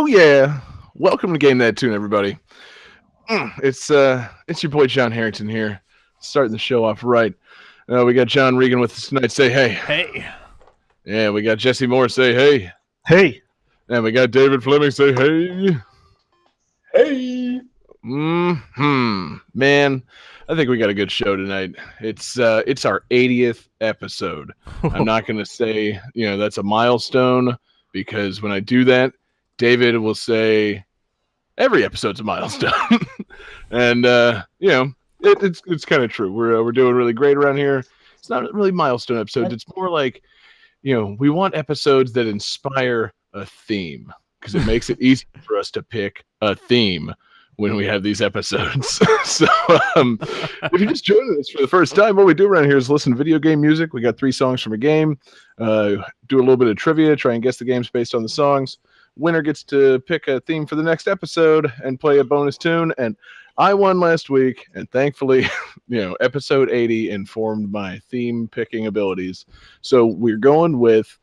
yeah. Welcome to Game That Tune, everybody. It's your boy John Harrington here, starting the show off right. We got John Regan with us tonight. Say hey. Hey. Yeah, we got Jesse Moore. Say hey. Hey. And we got David Fleming. Say hey. Hey. Man, I think we got a good show tonight. It's our 80th episode. I'm not going to say, that's a milestone, because when I do that, David will say every episode's a milestone. And, it's kind of true. We're doing really great around here. It's not really milestone episodes. It's more like, we want episodes that inspire a theme, because it makes it easy for us to pick a theme when we have these episodes. So if you're just joining us for the first time, what we do around here is listen to video game music. We got 3 songs from a game, do a little bit of trivia, try and guess the games based on the songs. Winner gets to pick a theme for the next episode and play a bonus tune. And I won last week, and thankfully, episode 80 informed my theme picking abilities. So we're going with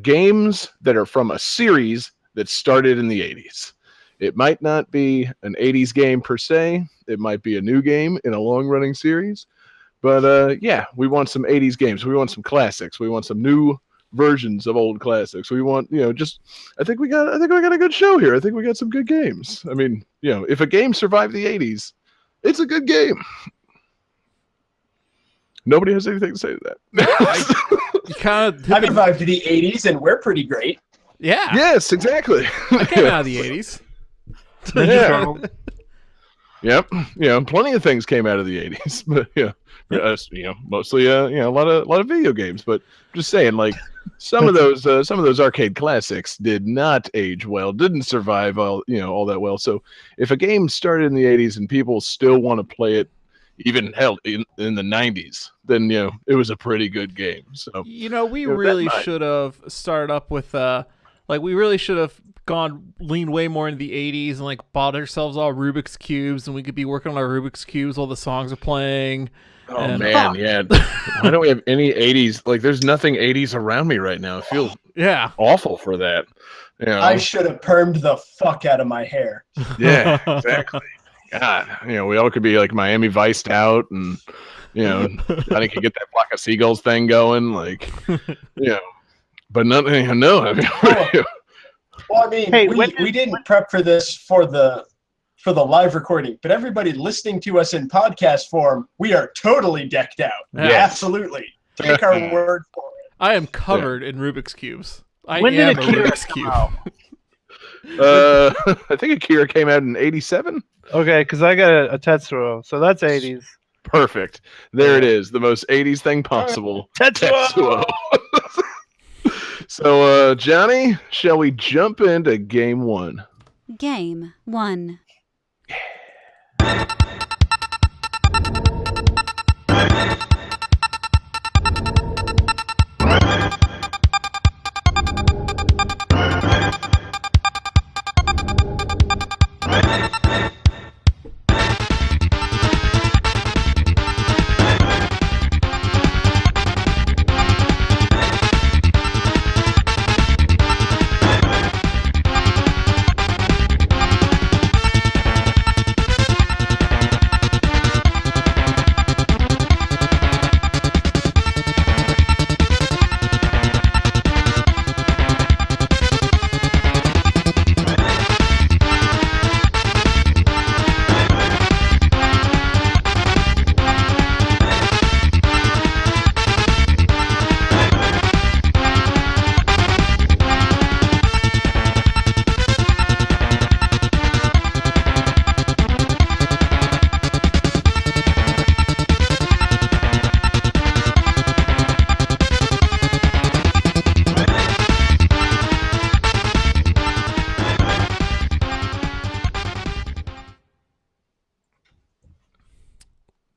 games that are from a series that started in the 80s. It might not be an 80s game per se. It might be a new game in a long-running series. But we want some 80s games. We want some classics. We want some new versions of old classics. We want, I think we got a good show here. I think we got some good games. I mean, if a game survived the 80s, it's a good game. Nobody has anything to say to that. I survived the 80s, and we're pretty great. Yeah. Yes, exactly. I came out of the 80s. Yeah. Yep. Plenty of things came out of the 80s, but mostly a lot of video games. But I'm just saying, like, some of those arcade classics did not age well, didn't survive all that well. So if a game started in the 80s and people still want to play it, even hell in the 90s, then it was a pretty good game. So we really should have started up with we really should have leaned way more into the 80s and bought ourselves all Rubik's Cubes, and we could be working on our Rubik's Cubes while the songs are playing. Oh, man, yeah. Why don't we have any 80s? Like, there's nothing 80s around me right now. I feel awful for that. I should have permed the fuck out of my hair. Yeah, exactly. God, we all could be like Miami Viced out, and I could get that flock of seagulls thing going, but nothing. No, I mean, well, I mean, hey, we didn't prep for this for the live recording, but everybody listening to us in podcast form, we are totally decked out. Yes. Absolutely, take our word for it. I am covered in Rubik's Cubes. When did a Rubik's Cube? I think Akira came out in 87. Okay, because I got a Tetsuo, so that's 80s. Perfect. There it is, the most 80s thing possible. Tetsuo. So, Johnny, shall we jump into game 1? Game 1.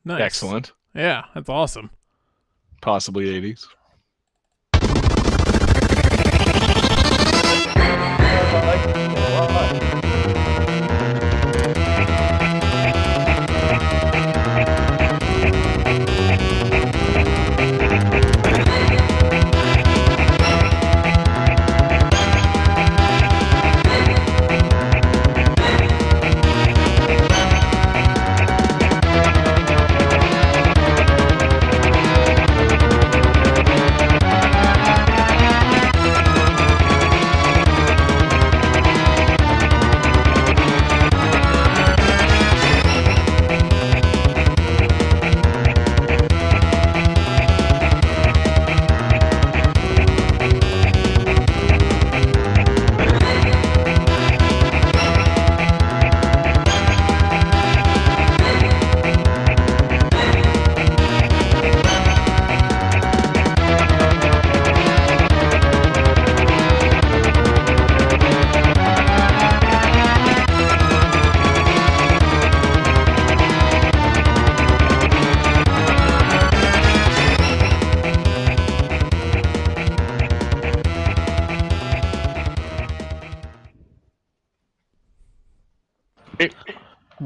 Nice. Excellent. Yeah, that's awesome. Possibly 80s.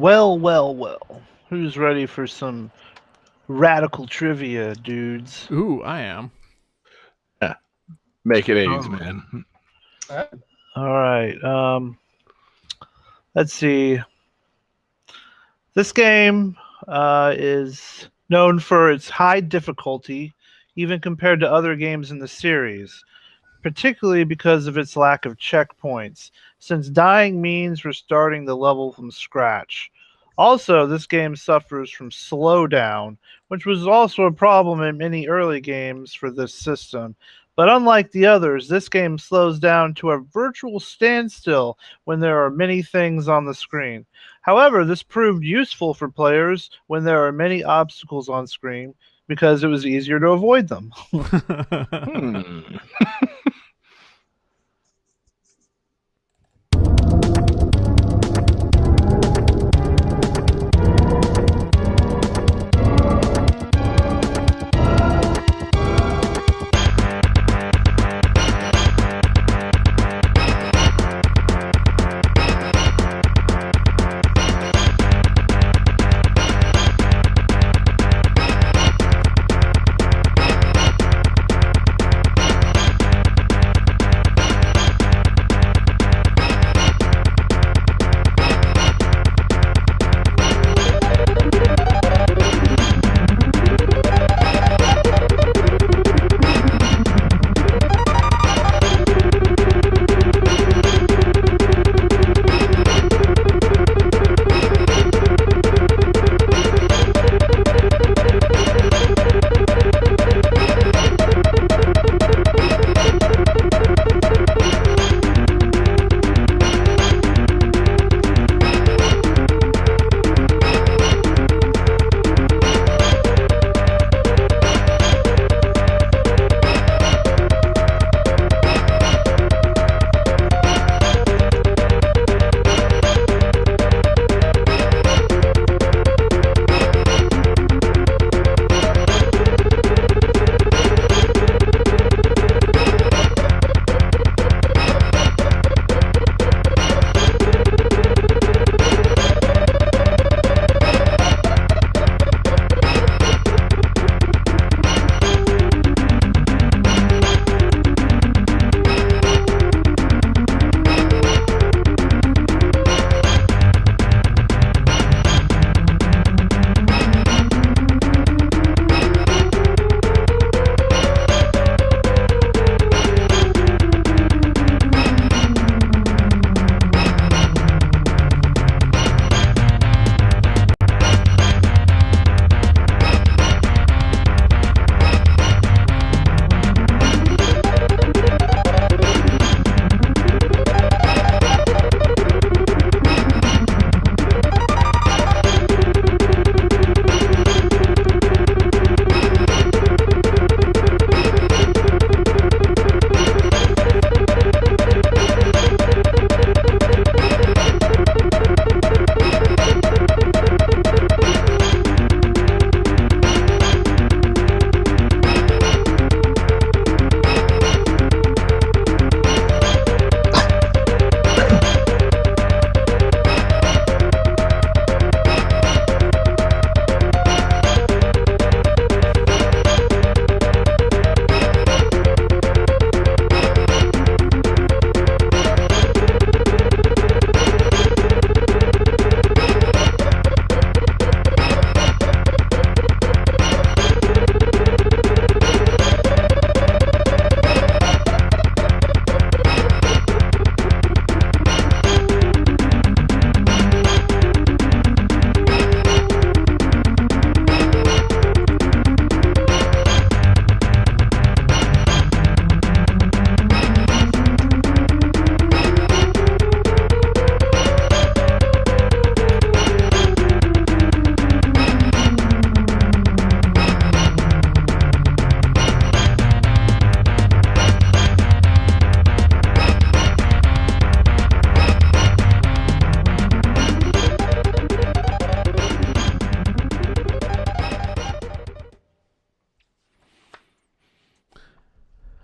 Well. Who's ready for some radical trivia, dudes? Ooh, I am. Yeah. Make it 80s, man. All right. Let's see. This game is known for its high difficulty, even compared to other games in the series, particularly because of its lack of checkpoints, since dying means restarting the level from scratch. Also, this game suffers from slowdown, which was also a problem in many early games for this system. But unlike the others, this game slows down to a virtual standstill when there are many things on the screen. However, this proved useful for players when there are many obstacles on screen because it was easier to avoid them.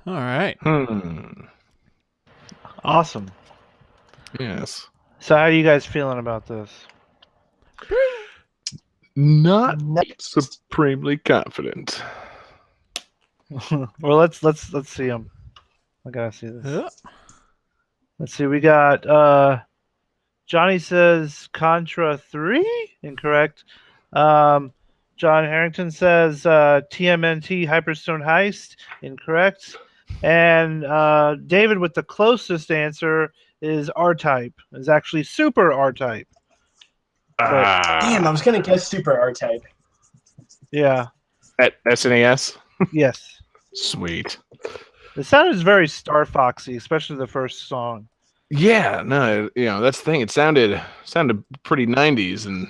All right. Awesome. Yes. So how are you guys feeling about this? Not supremely confident. Well, let's see them. I gotta see this. Yeah. Let's see. We got Johnny says Contra 3, incorrect. John Harrington says TMNT Hyperstone Heist, incorrect. And David with the closest answer is R-Type. It's actually Super R-Type. Damn, I was gonna guess Super R-Type. Yeah. At SNES? Yes. Sweet. The sound is very Star Foxy, especially the first song. Yeah, no, that's the thing. It sounded pretty 90s, and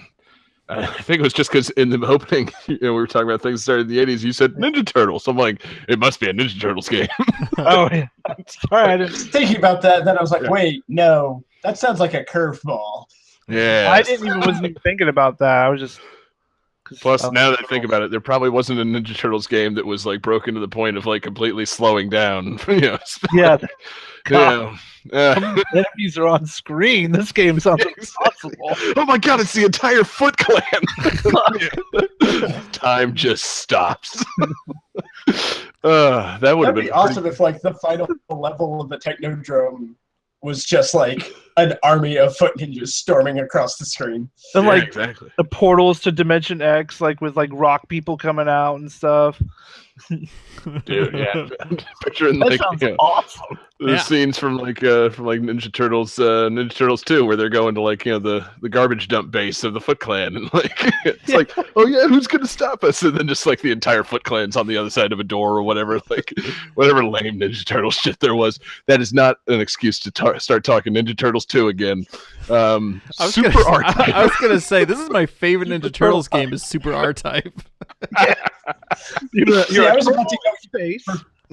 I think it was just because in the opening, we were talking about things that started in the 80s. You said Ninja Turtles. So I'm like, it must be a Ninja Turtles game. Oh, yeah. Sorry, I was thinking about that. Then I was like, wait, no, that sounds like a curveball. Yeah, wasn't even thinking about that. I was just. Plus, now that I think about it, there probably wasn't a Ninja Turtles game that was like broken to the point of like completely slowing down. Yeah. Enemies are on screen. This game sounds impossible. Oh my god, it's the entire Foot Clan. Time just stops. That would have been awesome if like the final level of the Technodrome was just like an army of foot ninjas storming across the screen. And like exactly. The portals to Dimension X, like with like rock people coming out and stuff. Dude, yeah. Picturing that like sounds awesome. The scenes from Ninja Turtles 2, where they're going to like the garbage dump base of the Foot Clan, and like it's like, oh yeah, who's gonna stop us? And then just like the entire Foot Clan's on the other side of a door or whatever, like whatever lame Ninja Turtle shit there was. That is not an excuse to start talking Ninja Turtles 2 again. Super R-Type. I was gonna say this is my favorite Ninja Turtles game is Super R-Type. I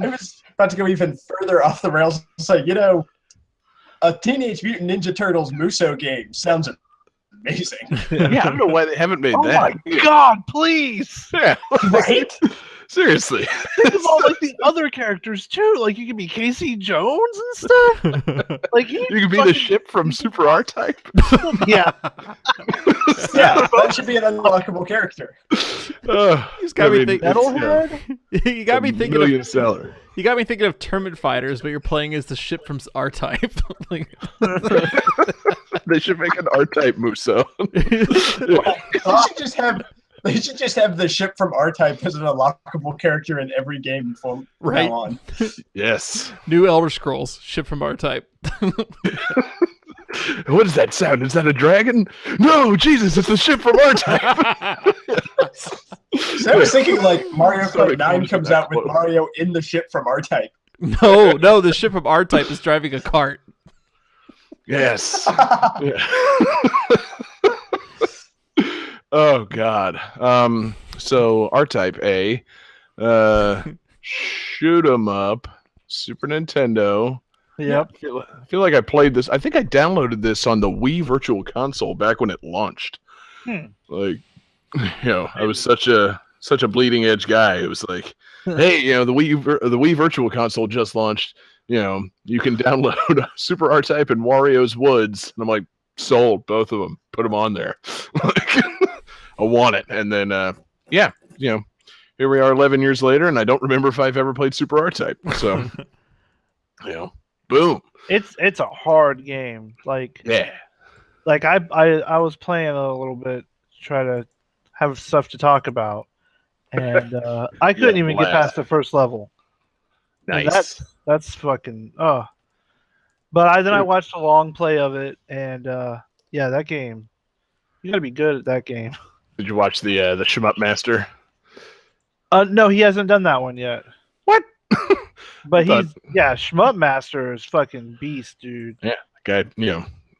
was about to go even further off the rails and say, a Teenage Mutant Ninja Turtles Muso game sounds amazing. Yeah, I don't know why they haven't made that. Oh my god, please! Yeah, right? Seriously. Think of all like the other characters too. Like you could be Casey Jones and stuff. Like you could be the ship from Super R-Type. Yeah. Yeah, that should be an unlockable character. He's got me thinking. You got me thinking million seller. You got me thinking of Tournament Fighters, but you're playing as the ship from R-Type. They should make an R-Type Muso. They should just have the ship from R-Type as an unlockable character in every game from now on. Yes. New Elder Scrolls, ship from R-Type. What is that sound? Is that a dragon? No, Jesus, it's the ship from R-Type. So I was thinking like Mario Kart 9 comes out with Mario in the ship from R-Type. No, the ship from R-Type is driving a cart. Yes. Oh God. So R-Type A, shoot 'em up, Super Nintendo. Yep. I feel like I played this. I think I downloaded this on the Wii Virtual Console back when it launched. Like, I was such a bleeding edge guy. It was like, hey, the Wii Virtual Console just launched. You can download Super R-Type and Wario's Woods. And I'm like, sold, both of them. Put them on there. I want it. And then, here we are 11 years later, and I don't remember if I've ever played Super R-Type. So, boom. It's a hard game. Like, yeah. Like I was playing a little bit to try to have stuff to talk about, and I couldn't even get past the first level. Nice. That's fucking But I watched a long play of it, and that game, you gotta be good at that game. Did you watch the Shmup Master? No, he hasn't done that one yet. What? But Shmup Master is fucking beast, dude. Yeah, guy.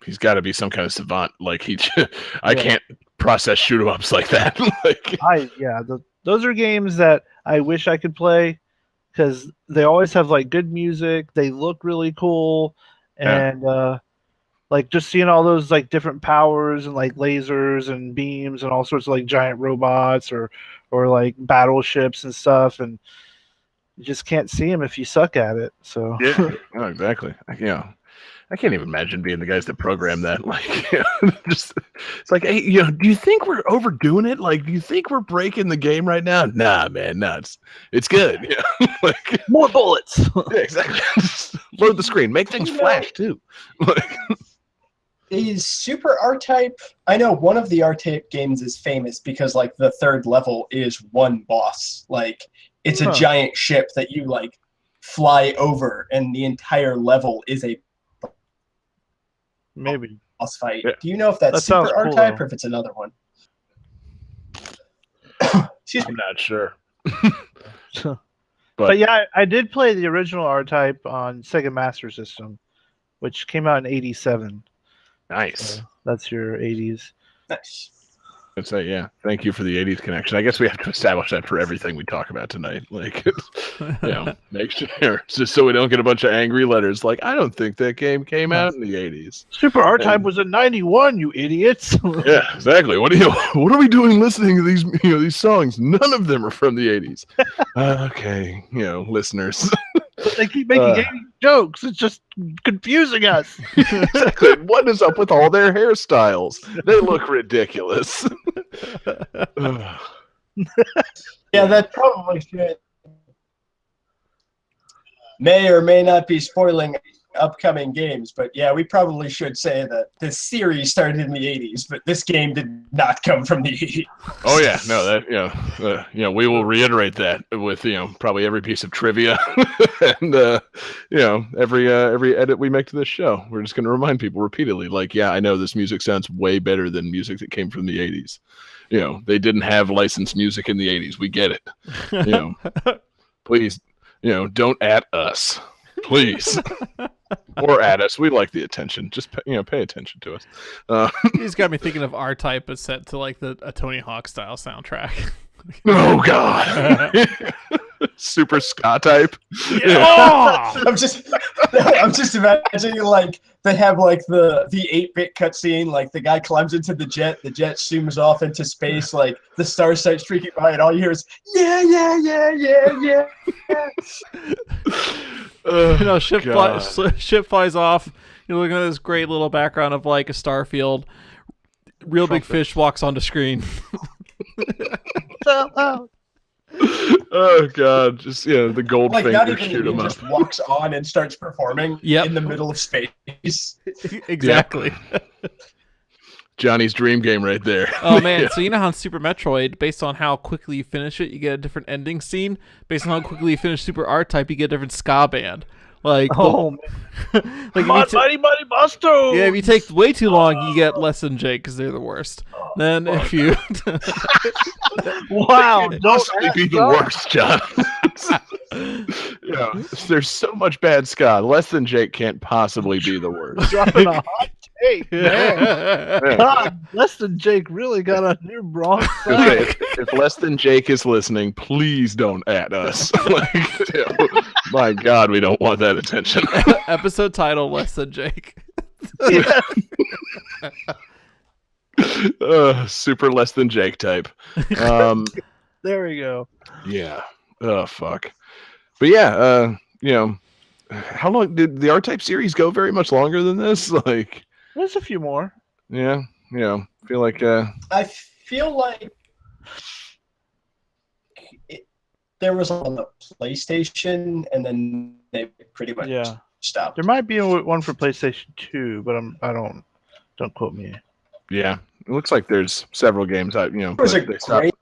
He's got to be some kind of savant. Like I can't process shoot 'em ups like that. Those are games that I wish I could play because they always have like good music. They look really cool, and like just seeing all those like different powers and like lasers and beams and all sorts of like giant robots or like battleships and stuff, and you just can't see them if you suck at it. So yeah, exactly. I can't even imagine being the guys that program that. Like, just it's like, hey, do you think we're overdoing it? Like, do you think we're breaking the game right now? Nah, man, nah, it's good. Like more bullets. Yeah, exactly. Load the screen, make things flash too. Like, is Super R-Type? I know one of the R-Type games is famous because like the third level is one boss. Like it's a giant ship that you like fly over, and the entire level is a boss fight. Yeah. Do you know if that's Super R-Type or if it's another one? I'm not sure. But yeah, I did play the original R-Type on Sega Master System, which came out in '87. Nice. So that's your 80s. Nice. I'd say, yeah. Thank you for the 80s connection. I guess we have to establish that for everything we talk about tonight. Like, make sure, just so we don't get a bunch of angry letters. Like, I don't think that game came out in the 80s. Super R-Type was in '91, you idiots. Yeah, exactly. What are we doing listening to these these songs? None of them are from the 80s. Okay, listeners. But they keep making 80s jokes. It's just confusing us. Exactly. What is up with all their hairstyles? They look ridiculous. Yeah, that probably should. May or may not be spoiling upcoming games, but yeah, we probably should say that this series started in the 80s, but this game did not come from the 80s. Oh yeah, no, that we will reiterate that with probably every piece of trivia and every edit we make to this show. We're just going to remind people repeatedly, like, yeah, I know this music sounds way better than music that came from the 80s. They didn't have licensed music in the 80s. We get it. Please, don't at us. Please. Or at us. We like the attention. Just pay attention to us. He's got me thinking of R-Type, but set to like a Tony Hawk style soundtrack. Oh God. Super ska type. Yeah. Oh! I'm just imagining like they have like the 8-bit cutscene, like the guy climbs into the jet zooms off into space, like the stars start streaking by, and all you hear is yeah. Ship flies off. You're looking at this great little background of like a star field. Real big fish walks onto screen. Oh God! Just the gold like finger shoot him up. Just walks on and starts performing in the middle of space. Exactly. Johnny's dream game right there. Oh man! So you know how in Super Metroid, based on how quickly you finish it, you get a different ending scene. Based on how quickly you finish Super R-Type, you get a different ska band. Like, man. Like Mighty Busto. Yeah, if you take way too long, you get Less Than Jake because they're the worst. Then if you wow, don't be the worst, John. There's so much bad ska. Less Than Jake can't possibly be the worst. Dropping a hot take, man. God, Less Than Jake really got on your wrong side. If Less Than Jake is listening, please don't at us. My God, we don't want that attention. Episode title: Less Than Jake. Super Less Than Jake type. There we go. Yeah. Oh fuck. But yeah, how long did the R-Type series go? Very much longer than this. Like, there's a few more. Yeah. Feel like. I feel like there was on the PlayStation, and then they pretty much stopped. There might be one for PlayStation 2, but don't quote me. Yeah, it looks like there's several games out. It was a great.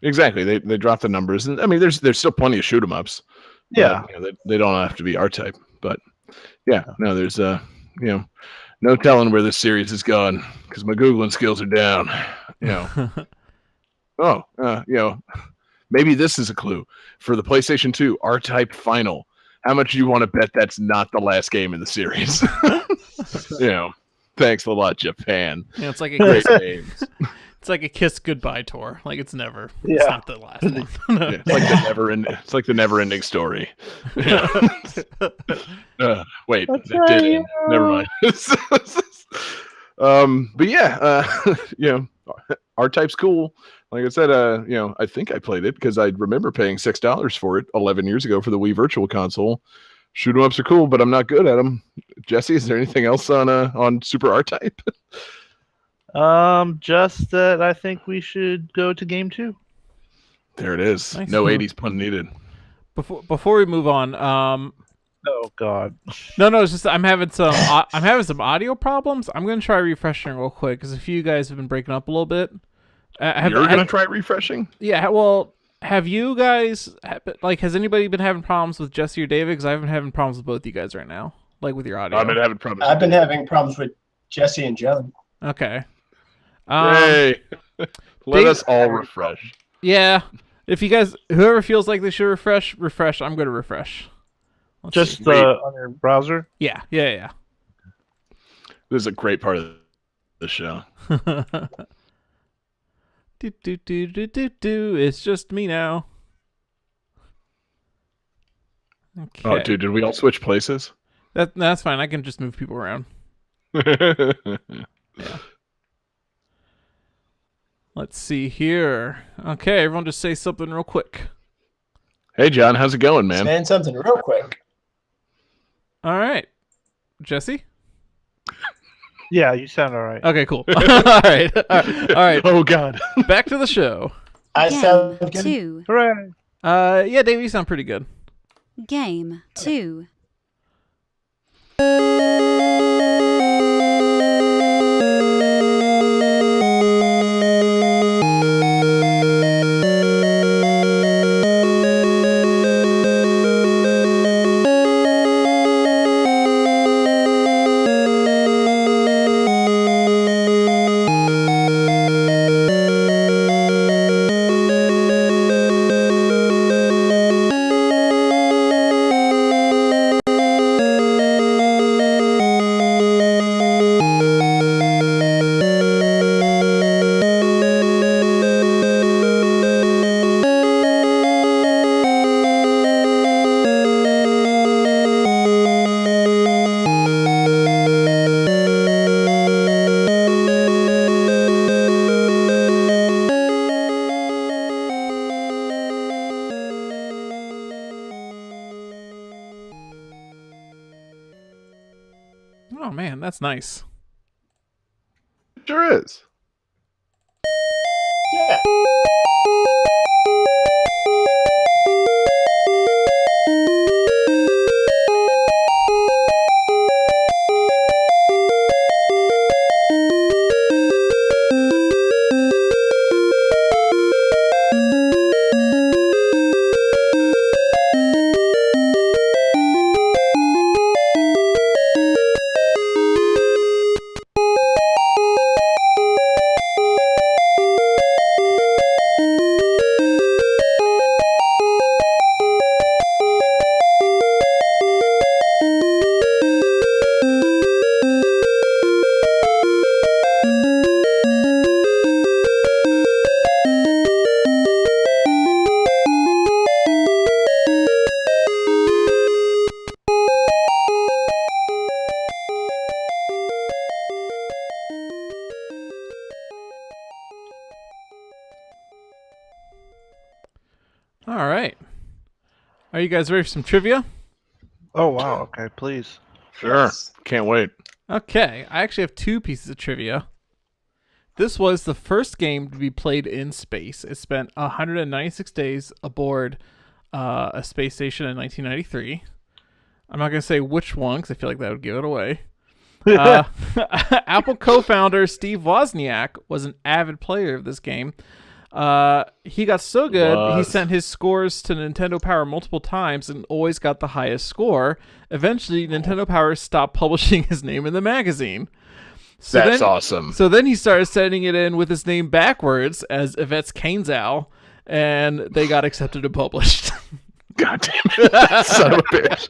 Exactly. They dropped the numbers, and I mean, there's still plenty of shoot 'em ups. Yeah, they don't have to be R-Type, but no, there's no telling where this series is going because my Googling skills are down. Maybe this is a clue for the PlayStation 2 R-Type Final. How much do you want to bet that's not the last game in the series? Thanks a lot, Japan. It's like a great games. It's like a kiss goodbye tour. Like it's never. It's not the last one. It's like the never end. It's like the never ending story. Wait, that's it did end. Never mind. But R-Type's cool. Like I said, I think I played it because I remember paying $6 for it 11 years ago for the Wii Virtual Console. Shoot 'em ups are cool, but I'm not good at them. Jesse, is there anything else on Super R-Type? Just that I think we should go to game 2. There it is. Nice. No 80s pun needed. Before we move on, Oh God. no, it's just I'm having some audio problems. I'm gonna try refreshing real quick because a few of you guys have been breaking up a little bit. You're gonna try refreshing? Yeah. Well, have you guys has anybody been having problems with Jesse or David? Because I've been having problems with both you guys right now, like with your audio. I've been having problems. I've been having problems with Jesse and John. Okay. Hey, let us all refresh. Yeah. If you guys, whoever feels like they should refresh. I'm going to refresh. Let's Just see. on your browser? Yeah. This is a great part of the show. It's just me now. Okay. Oh, dude, did we all switch places? That's fine. I can just move people around. Yeah. Let's see here. Okay, everyone just say something real quick. Hey, John, how's it going, man? Saying something real quick. All right. Jesse? Yeah, you sound all right. Okay, cool. All right. Oh, God. Back to the show. I Game sound good. 2. Hooray! Yeah, Dave, you sound pretty good. Game 2. Oh man, that's nice. Sure is. Yeah. All right. Are you guys ready for some trivia? Oh wow. Okay, please. Sure. Can't wait. Okay, I actually have two pieces of trivia. This was the first game to be played in space. It spent 196 days aboard a space station in 1993. I'm not going to say which one because I feel like that would give it away. Apple co-founder Steve Wozniak was an avid player of this game. He got so good, he sent his scores to Nintendo Power multiple times and always got the highest score. Eventually, Nintendo Power stopped publishing his name in the magazine. So That's awesome. So then he started sending it in with his name backwards as Yvette's Kainzow, and they got accepted and published. God damn it. Son of a bitch.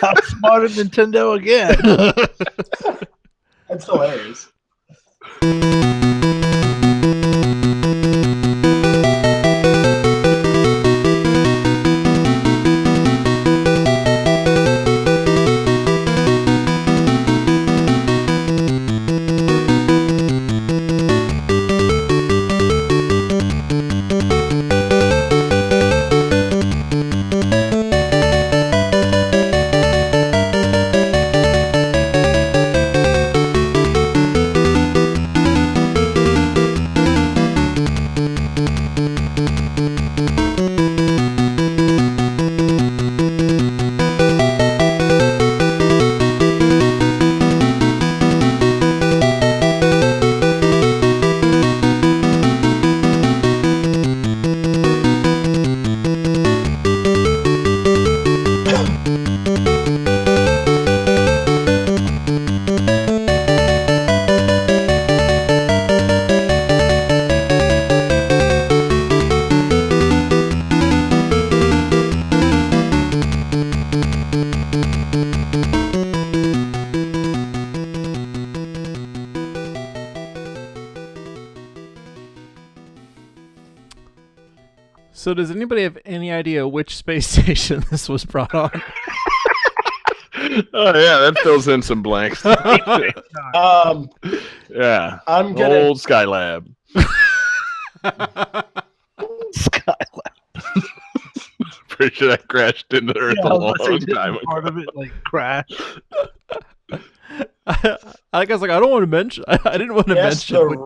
Outsmarted Nintendo again. That's hilarious. So does anybody have any idea which space station this was brought on? Oh yeah, that fills in some blanks. Yeah, I'm gonna. old Skylab. Skylab. Pretty sure that crashed into Earth a long time ago. Part of it like crashed. I guess I don't want to mention. I didn't want to mention.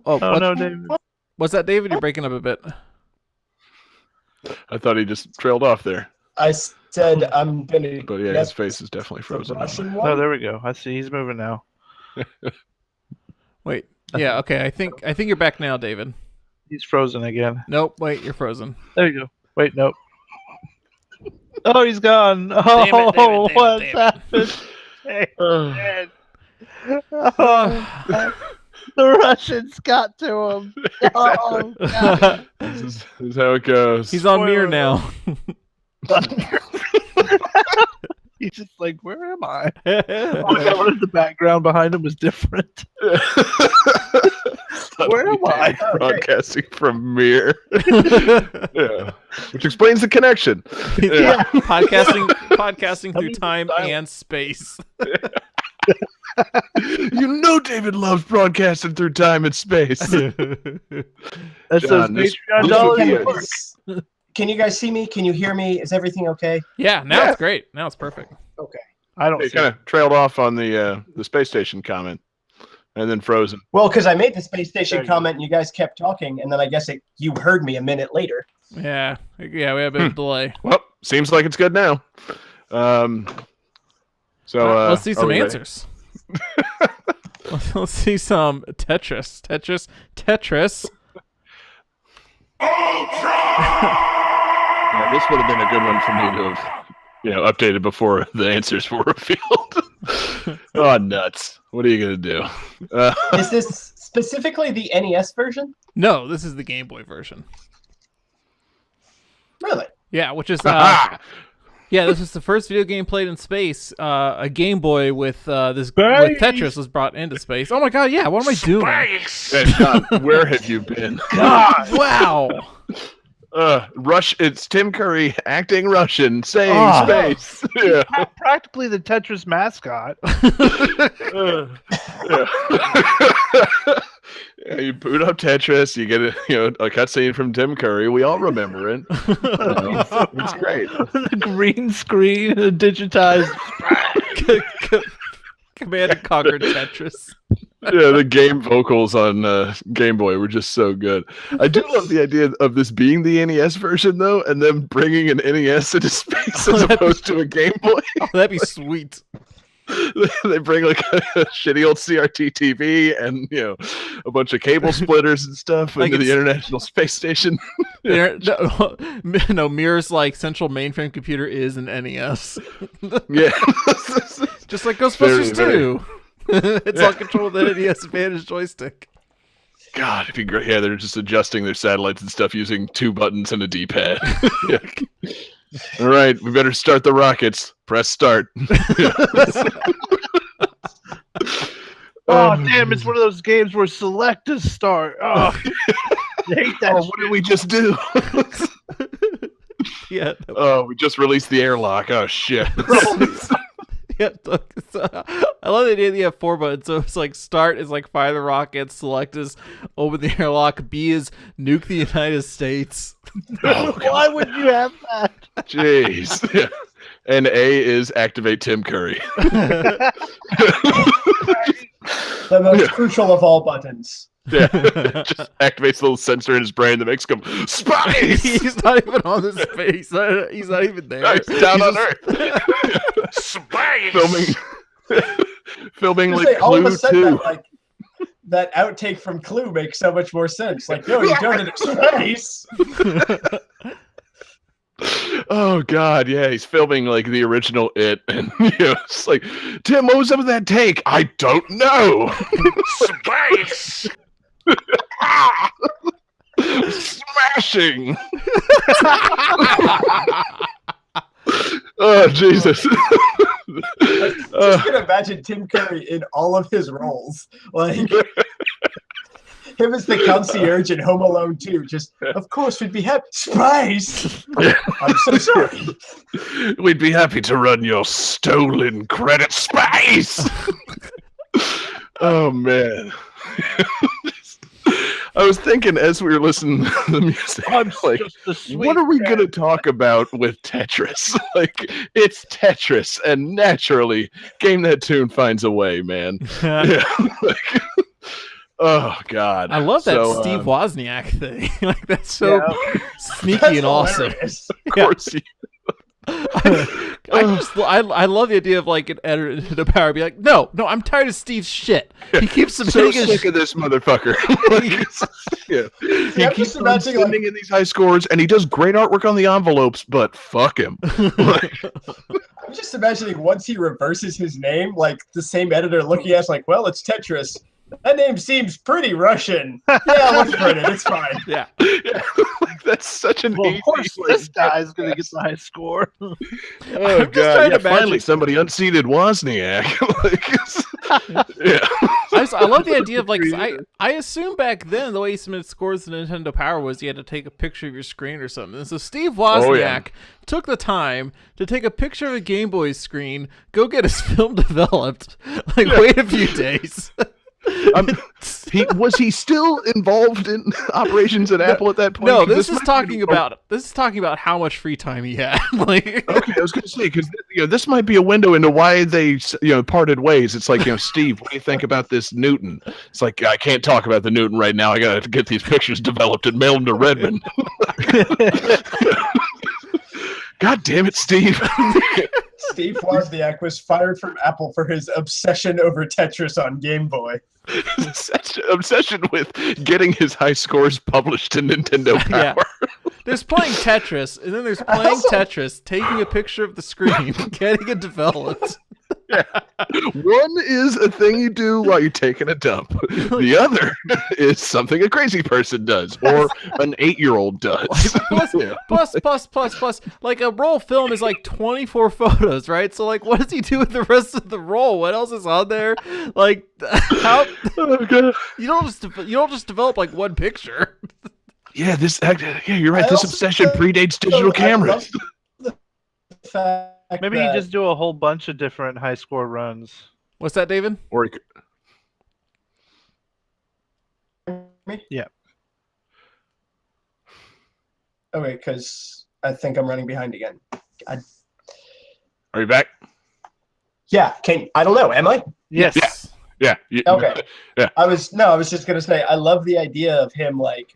Oh no, David. What's that, David? You're breaking up a bit. I thought he just trailed off there. I said I'm gonna. But yeah, his face is definitely frozen. Oh, there we go. I see. He's moving now. Wait. Yeah. Okay. I think you're back now, David. He's frozen again. Nope. Wait. You're frozen. There you go. Wait. Nope. Oh, he's gone. Oh, what's happened? The Russians got to him. Oh, God. This is how it goes. He's on Mir now. He's just like, where am I? What if the background behind him was different? Where am I? Broadcasting from Mir. Yeah. Which explains the connection. Yeah. Podcasting through time and space. You know David loves broadcasting through time and space. That's John, those Patreon dollars. Can you guys see me? Can you hear me? Is everything okay? Yeah, now it's great. Now it's perfect. Okay. I don't. He kind of trailed off on the space station comment, and then frozen. Well, because I made the space station comment and you guys kept talking, and then I guess you heard me a minute later. Yeah. We have a bit of delay. Well, seems like it's good now. So let's see some answers. Let's see some Tetris. Yeah, this would have been a good one for me to have, updated before the answers were revealed. Oh, nuts! What are you gonna do? Is this specifically the NES version? No, this is the Game Boy version. Really? Yeah, which is yeah, this was the first video game played in space. A Game Boy with with Tetris was brought into space. Oh my God! Yeah, what am I doing? Hey, John, where have you been? God! Wow! It's Tim Curry acting Russian, saying space. Yeah. Practically the Tetris mascot. Yeah, you boot up Tetris, you get a cutscene from Tim Curry. We all remember it. It's great. The green screen, digitized. Command and Conquer Tetris. Yeah, the game vocals on Game Boy were just so good. I do love the idea of this being the NES version, though, and then bringing an NES into space as opposed to a Game Boy. Oh, that'd be sweet. They bring like a shitty old CRT TV and a bunch of cable splitters and stuff into the International Space Station. No, Mir's like central mainframe computer is an NES. Yeah, just like Ghostbusters 2. It's all controlled with the NES Advantage joystick. God, it'd be great. Yeah, they're just adjusting their satellites and stuff using 2 buttons and a D-pad. Yeah. All right, we better start the rockets. Press start. Oh, damn, it's one of those games where select to start. Oh, I hate that. What did we just do? Yeah. Oh, we just released the airlock. Oh, shit. Yeah, I love the idea that you have 4 buttons. So it's like start is like fire the rockets, select is open the airlock, B is nuke the United States. Why would you have that? Jeez. Yeah. And A is activate Tim Curry. The most crucial of all buttons. Yeah, just activates the little sensor in his brain that makes him space. He's not even on the space. He's not even there. No, he's down on Earth. Space. Filming like all of a Clue sudden 2. That outtake from Clue makes so much more sense. Like, no, you don't in space. Oh God, yeah, he's filming like the original It, and it's like, Tim, what was up with that take? I don't know. Space. Smashing. Oh Jesus. Just can imagine Tim Curry in all of his roles. Like Him as the concierge in Home Alone 2. Just, of course, we'd be happy. Spice! I'm so sorry. We'd be happy to run your stolen credit space. Oh, man. I was thinking as we were listening to the music, like, what are we going to talk about with Tetris? Like, it's Tetris, and naturally, Game That Tune finds a way, man. Yeah. Like, oh, God. I love that Steve Wozniak thing. Like, that's so sneaky That's and awesome. hilarious. Of course, I love the idea of like an editor in the power be like, no, I'm tired of Steve's shit. He keeps submitting so sick of this motherfucker. He keeps sending in these high scores, and he does great artwork on the envelopes, but fuck him. I'm just imagining once he reverses his name, like the same editor looking at us like, well, it's Tetris. That name seems pretty Russian. Yeah, let's print it. It's fine. Yeah. Like, that's such an easy. Of course, this guy's gonna get the high score. Oh God! Yeah, finally, somebody unseated Wozniak. I love the idea of like I assume back then the way you submitted scores to Nintendo Power was you had to take a picture of your screen or something. And so Steve Wozniak took the time to take a picture of a Game Boy screen, go get his film developed, wait a few days. Was he still involved in operations at Apple at that point? No, this is talking about how much free time he had. Okay, I was going to say because this might be a window into why they parted ways. It's like Steve, what do you think about this Newton? It's like I can't talk about the Newton right now. I got to get these pictures developed and mail them to Redmond. God damn it, Steve. Steve Wozniak was fired from Apple for his obsession over Tetris on Game Boy. Obsession with getting his high scores published in Nintendo Power. Yeah. There's playing Tetris, and then there's playing Tetris, taking a picture of the screen, getting it developed. Yeah. One is a thing you do while you're taking a dump. The other is something a crazy person does, or an 8-year-old does. Plus, like a roll film is like 24 photos, right? So like, what does he do with the rest of the roll? What else is on there? Like, how? Oh, God. You don't just develop like one picture. Yeah, you're right. This obsession predates digital cameras. Maybe you just do a whole bunch of different high score runs. What's that, David? Or yeah. Okay, because I think I'm running behind again. Are you back? Yeah. I don't know. Am I? Yes. Yeah. Okay. Yeah. I was just gonna say I love the idea of him like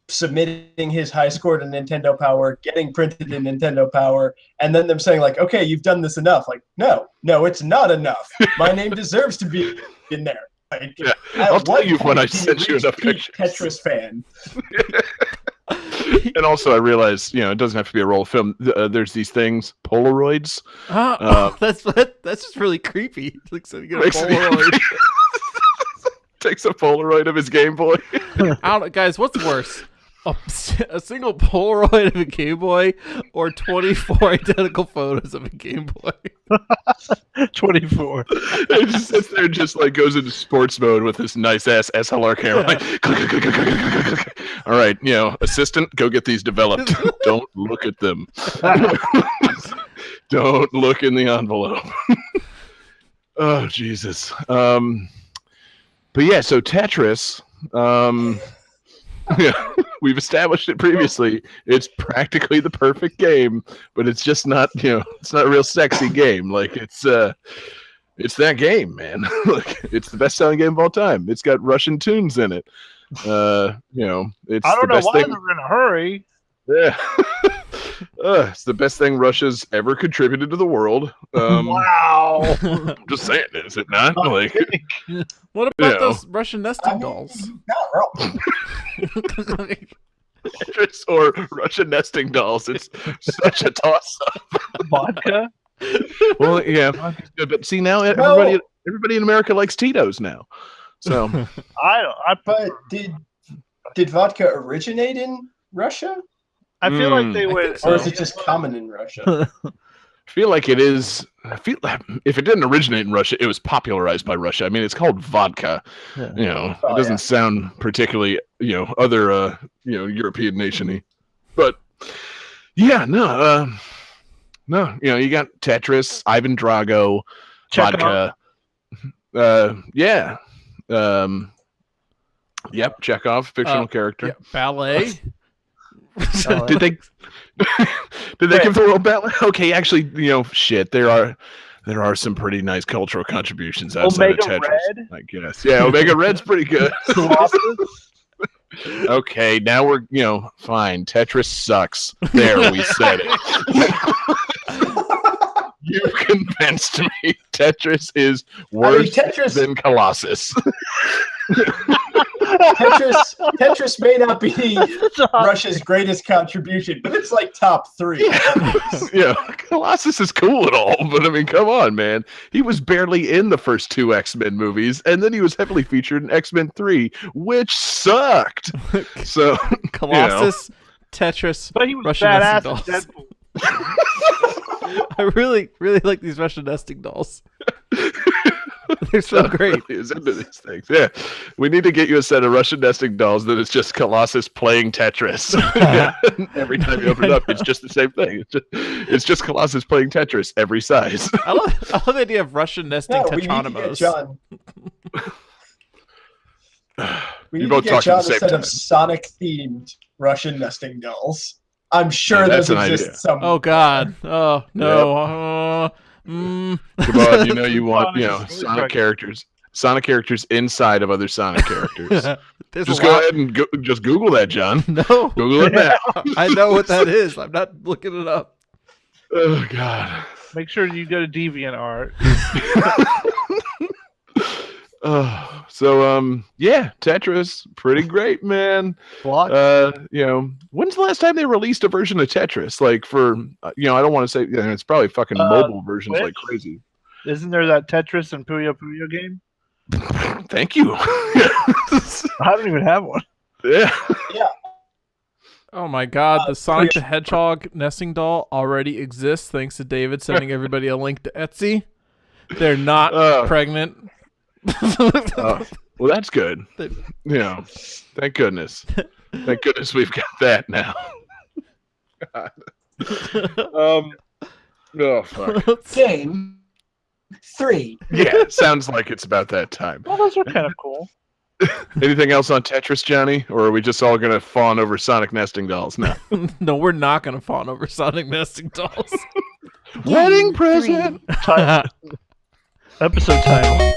submitting his high score to Nintendo Power, getting printed in Nintendo Power, and then them saying like, okay, you've done this enough. Like, no, it's not enough. My name deserves to be in there. Like, I'll tell you when I sent you enough pictures. Tetris fan. And also I realized, it doesn't have to be a roll of film. There's these things, Polaroids. That's just really creepy. Like, so you get a Polaroid. Takes a Polaroid of his Game Boy. Guys, what's worse? A single Polaroid of a Game Boy or 24 identical photos of a Game Boy? 24. It just sits there and just like goes into sports mode with this nice ass SLR camera. Like, click, click, click, click, click, click, click. All right, assistant, go get these developed. Don't look at them. Don't look in the envelope. Oh, Jesus. But yeah, so Tetris, we've established it previously. It's practically the perfect game, but it's just not, it's not a real sexy game. Like it's that game, man. Like it's the best-selling game of all time. It's got Russian tunes in it. It's I don't the know best why thing. they're in a hurry. Yeah. It's the best thing Russia's ever contributed to the world. Wow. I'm just saying, is it not? Like, what about those Russian nesting dolls? Not wrong. Tetris or Russian nesting dolls. It's such a toss-up. Vodka? Well, yeah. But see, now everybody in America likes Tito's now. So But did vodka originate in Russia? I feel like they would. Or is it just common in Russia? feel like it is. I feel like if it didn't originate in Russia, it was popularized by Russia. I mean, it's called vodka. Yeah. It doesn't sound particularly, other, European nation-y. But yeah, no. You got Tetris, Ivan Drago, vodka. Yeah. Yep, Chekhov, fictional character. Yeah, ballet. Did they give the world ballet? Okay, actually, shit. There are some pretty nice cultural contributions outside Omega of Tetris, Red? I guess. Yeah, Omega Red's pretty good. Okay, now we're fine. Tetris sucks. There, we said it. You convinced me. Tetris is worse than Colossus. Tetris may not be Russia's greatest contribution, but it's like top 3. Yeah, Colossus is cool and all, but I mean, come on, man. He was barely in the first 2 X-Men movies, and then he was heavily featured in X-Men 3, which sucked. So Colossus, Tetris, but he was Russian badass nesting in dolls. Deadpool. I really, really like these Russian nesting dolls. They're so great. Really is into these things. Yeah, we need to get you a set of Russian nesting dolls that is just Colossus playing Tetris. Every time you open it up, it's just the same thing. It's just Colossus playing Tetris every size. I love the idea of Russian nesting Tetronimos. We need to get John a set of Sonic-themed Russian nesting dolls. I'm sure those exist somewhere. Oh God! Oh no! Come on, you want Sonic characters. Sonic characters inside of other Sonic characters. Just go ahead and just Google that, John. No, Google it now. I know what that is. I'm not looking it up. Oh God! Make sure you go to DeviantArt. Yeah, Tetris, pretty great, man. Block. When's the last time they released a version of Tetris? Like for, I don't want to say, it's probably fucking mobile versions like crazy. Isn't there that Tetris and Puyo Puyo game? Thank you. I don't even have one. Yeah. Oh my God! The Sonic the Hedgehog nesting doll already exists, thanks to David sending everybody a link to Etsy. They're not pregnant. Well, that's good. Thank goodness. Thank goodness we've got that now. Oh fuck. Game 3. Yeah, sounds like it's about that time. Well, those are kind of cool. Anything else on Tetris, Johnny? Or are we just all gonna fawn over Sonic nesting dolls now? No, we're not gonna fawn over Sonic nesting dolls. Wedding present. Episode title.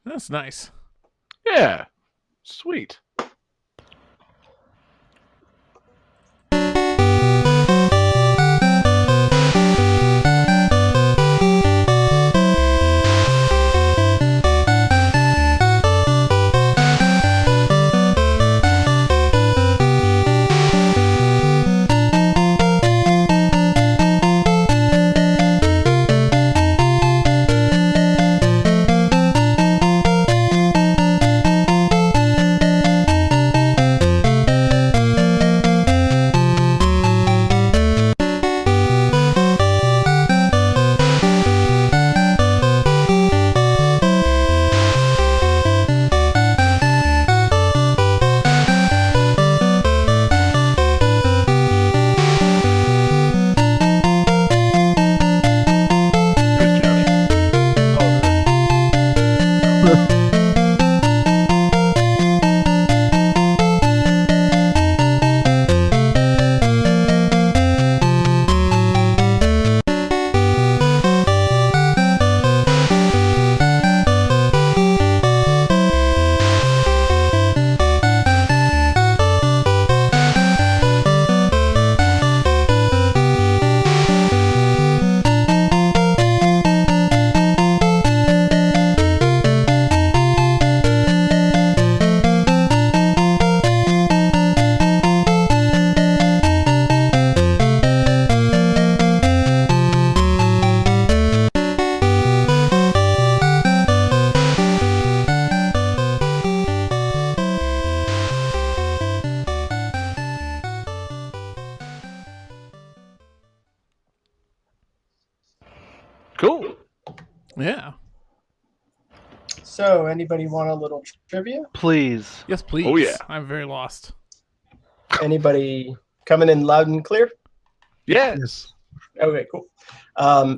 That's nice. Yeah. Sweet. So, anybody want a little trivia? Please. Yes, please. Oh, yeah. I'm very lost. Anybody coming in loud and clear? Yes. Okay, cool.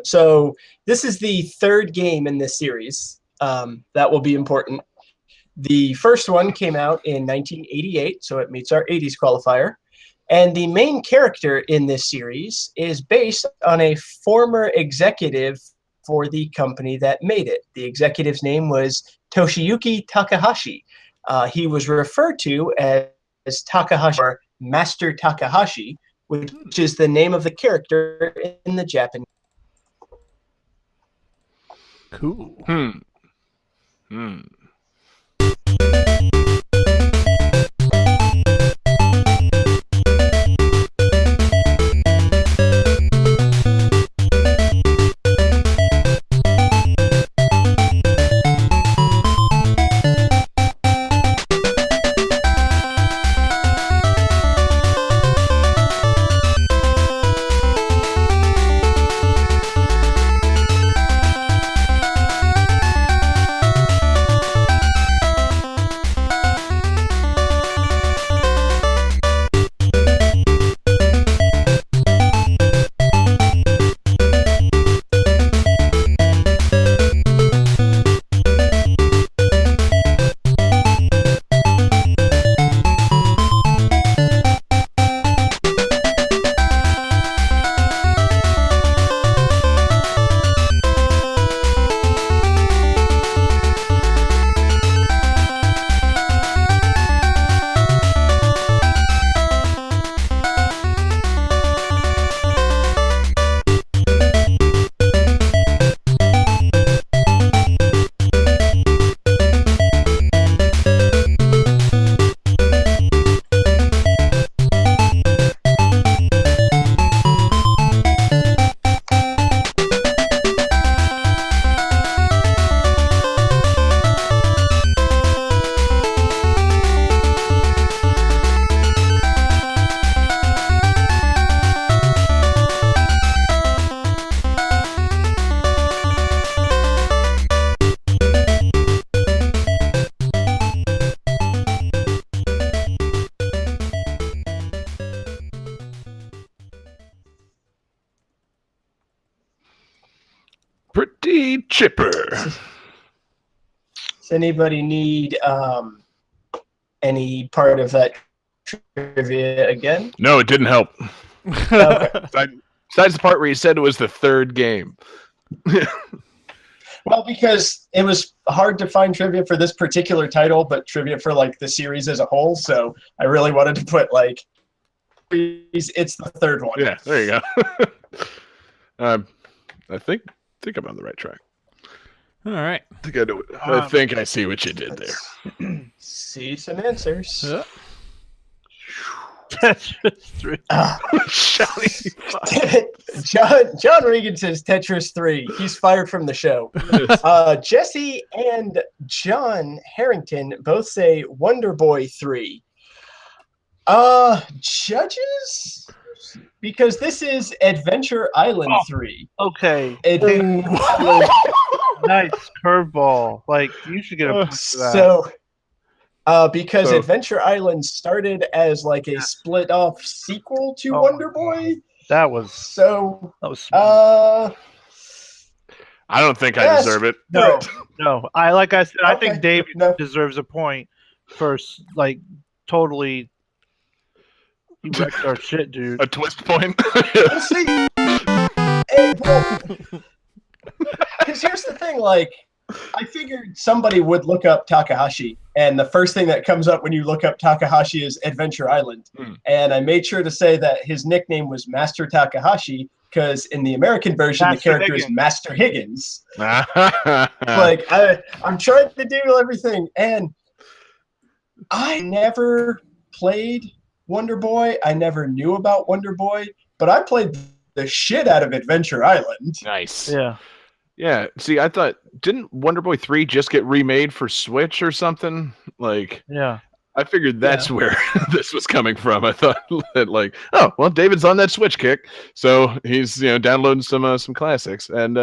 So this is the third game in this series. That will be important. The first one came out in 1988, so it meets our 80s qualifier. And the main character in this series is based on a former executive for the company that made it. The executive's name was Toshiyuki Takahashi. He was referred to as Takahashi or Master Takahashi, which is the name of the character in the Japanese. Cool. Pretty chipper. Does anybody need any part of that trivia again? No, it didn't help. Okay. Besides the part where you said it was the third game. Well, because it was hard to find trivia for this particular title, but trivia for like the series as a whole. So I really wanted to put like, it's the third one. Yeah, there you go. I think I'm on the right track. All right. I think I do it. I think I see what you did there. See some answers. Yeah. Tetris 3. John Regan says Tetris 3. He's fired from the show. Jesse and John Harrington both say Wonder Boy 3. Judges? Because this is Adventure Island 3. Okay. Nice curveball. Like, you should get a point for that. Because Adventure Island started as like a split off sequel to Wonder Boy. That was smooth. I don't think I deserve it. No. Like I said, I think Okay. David No. deserves a point for like totally. You wrecked our shit, dude. A twist point. We'll see. Hey, because here's the thing, like, I figured somebody would look up Takahashi, and the first thing that comes up when you look up Takahashi is Adventure Island. And I made sure to say that his nickname was Master Takahashi, because in the American version, the character is Master Higgins. Like, I'm trying to do everything, and I never played Wonder Boy. I never knew about Wonder Boy, but I played the shit out of Adventure Island. Nice. Yeah. Yeah. See, I thought, didn't Wonder Boy 3 just get remade for Switch or something? Like, Yeah. I figured that's where this was coming from. I thought that, like, oh, well, David's on that Switch kick, so he's downloading some classics, and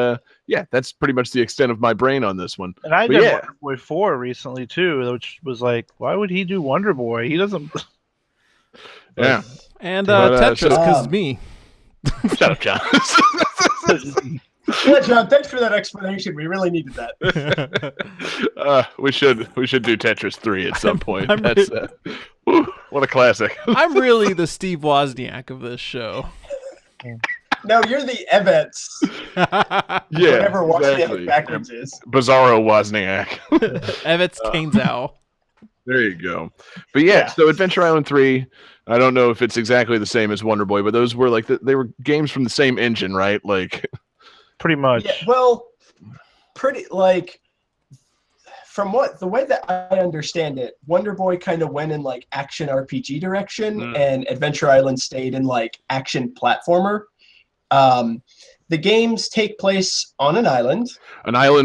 yeah, that's pretty much the extent of my brain on this one. And I But did yeah. Wonder Boy 4 recently too, which was like, why would he do Wonder Boy? He doesn't. Yeah, And But, Tetris, so- because me. shut up, John. Yeah, John, thanks for that explanation. We really needed that. We should do Tetris 3 at some point. I'm That's whew, what a classic. I'm really the Steve Wozniak of this show. No, you're the Evans. Yeah, Whatever Wozniak exactly. backwards is. Bizarro Wozniak. Evans Kainzow. There you go. But yeah, so Adventure Island 3, I don't know if it's exactly the same as Wonder Boy, but those were like they were games from the same engine, right? Like Pretty much. Yeah, well, pretty like from the way that I understand it, Wonder Boy kind of went in like action RPG direction, and Adventure Island stayed in like action platformer. The games take place on an island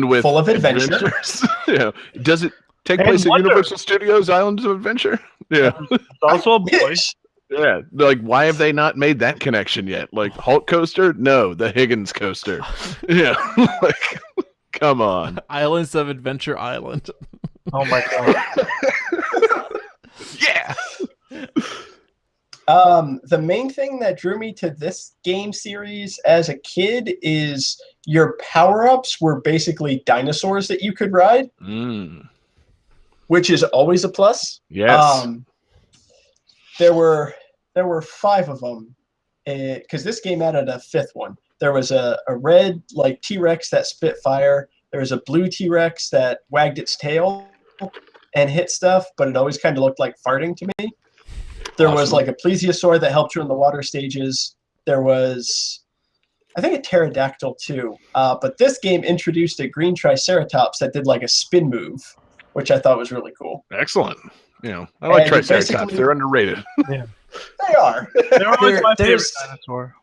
with full of adventure. adventures. Yeah. Does it take And place at Wonder. Universal Studios Islands of Adventure? Yeah. It's also a boy. Bitch. Yeah. Like, why have they not made that connection yet? Like, Hulk coaster? No, the Higgins coaster. Yeah. Like, come on. Islands of Adventure Island. Oh my god. Yeah. The main thing that drew me to this game series as a kid is your power-ups were basically dinosaurs that you could ride, which is always a plus. Yes. There were 5 of them, because this game added a 5th one. There was a red like T-Rex that spit fire. There was a blue T-Rex that wagged its tail and hit stuff, but it always kind of looked like farting to me. There was like a plesiosaur that helped you in the water stages. There was, I think, a pterodactyl too. But this game introduced a green triceratops that did like a spin move, which I thought was really cool. Excellent. I like And Triceratops. basically- They're underrated. They are. They're always my favorite There's- dinosaur.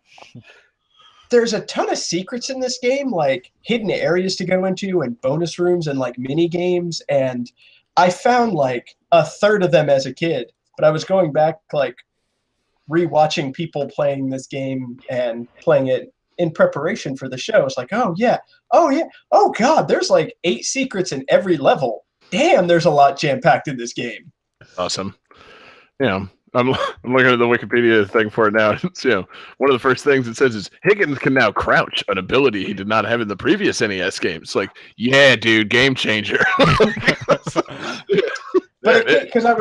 There's a ton of secrets in this game, like hidden areas to go into and bonus rooms and like mini games. And I found like a third of them as a kid, but I was going back, like rewatching people playing this game and playing it in preparation for the show. It's like, oh yeah, oh god, there's like 8 secrets in every level. Damn, there's a lot jam packed in this game. Awesome. I'm looking at the Wikipedia thing for it now. It's, one of the first things it says is Higgins can now crouch, an ability he did not have in the previous NES games. It's like, yeah, dude, game changer. But because I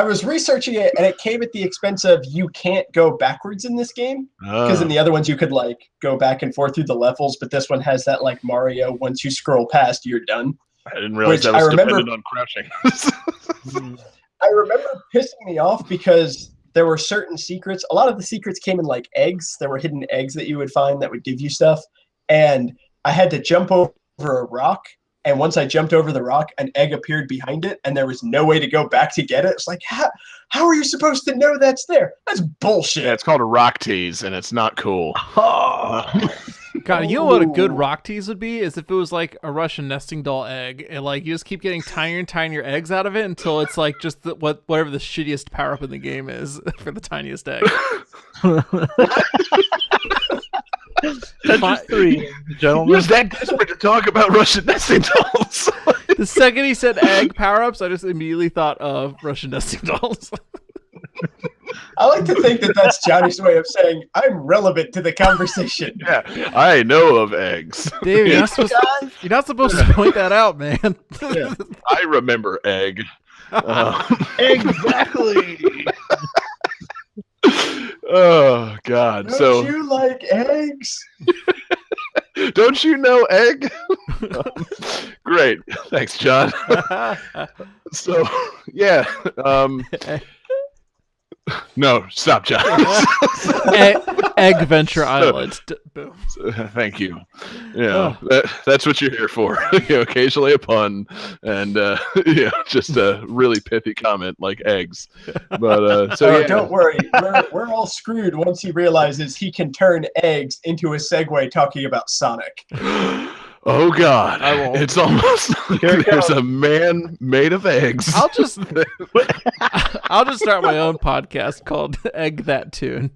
was researching it, and it came at the expense of you can't go backwards in this game, because in the other ones you could like go back and forth through the levels, but this one has that like Mario, once you scroll past, you're done. I didn't realize Which that was I remember- dependent on crouching. I remember pissing me off because there were certain secrets. A lot of the secrets came in like eggs. There were hidden eggs that you would find that would give you stuff. And I had to jump over a rock. And once I jumped over the rock, an egg appeared behind it. And there was no way to go back to get it. It's like, how are you supposed to know that's there? That's bullshit. Yeah, it's called a rock tease, and it's not cool. God, you know what a good rock tease would be is if it was like a Russian nesting doll egg, and like you just keep getting tinier and tinier eggs out of it until it's like just whatever the shittiest power up in the game is for the tiniest egg. Tetris 3, gentlemen. Who's that desperate to talk about Russian nesting dolls? The second he said egg power ups, I just immediately thought of Russian nesting dolls. I like to think that that's Johnny's way of saying I'm relevant to the conversation. Yeah, I know of eggs. Dave, Yeah. you're not supposed to point that out, man. Yeah. I remember egg. Exactly. Oh God! Don't you like eggs? Don't you know egg? Great, thanks, John. So yeah, no, stop, John. Egg Venture Island. Boom. Thank you. Yeah, that's what you're here for. Occasionally a pun, and just a really pithy comment like eggs. But so Don't worry, we're all screwed once he realizes he can turn eggs into a segue talking about Sonic. Oh God! I won't. It's almost like Here it there's goes. a man made of eggs. I'll just start my own podcast called Egg That Tune,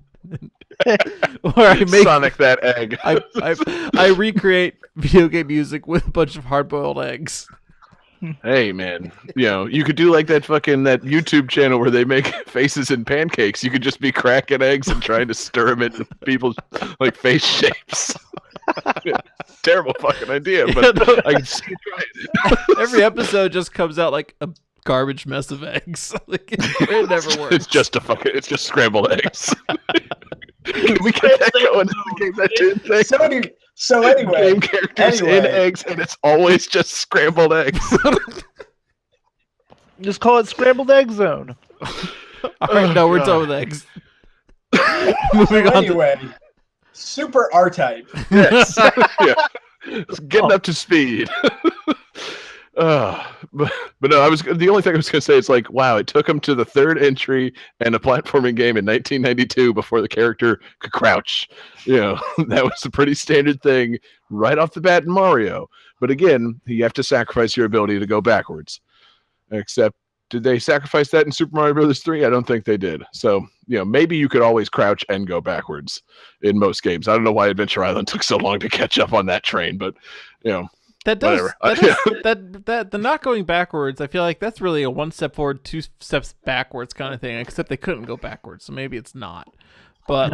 where I make Sonic that egg. I recreate video game music with a bunch of hard-boiled eggs. Hey man, you could do like that YouTube channel where they make faces in pancakes. You could just be cracking eggs and trying to stir them into people's like face shapes. Terrible fucking idea, but I can see you trying it. Every episode just comes out like a garbage mess of eggs. Like, it never works. It's just scrambled eggs. Can we get that going? Game that tune thing. So anyway, Game characters in eggs, and it's always just scrambled eggs. Just call it Scrambled Egg Zone. All right, no, we're done with eggs. Moving on. Anyway, Super R-Type. Yes. Yeah. It's getting up to speed. But no, the only thing I was going to say is like, wow, it took him to the third entry and a platforming game in 1992 before the character could crouch. That was a pretty standard thing right off the bat in Mario. But again, you have to sacrifice your ability to go backwards. Except, did they sacrifice that in Super Mario Brothers 3? I don't think they did. So, maybe you could always crouch and go backwards in most games. I don't know why Adventure Island took so long to catch up on that train, but That does, whatever. that the not going backwards, I feel like that's really a one step forward, two steps backwards kind of thing, except they couldn't go backwards, so maybe it's not. But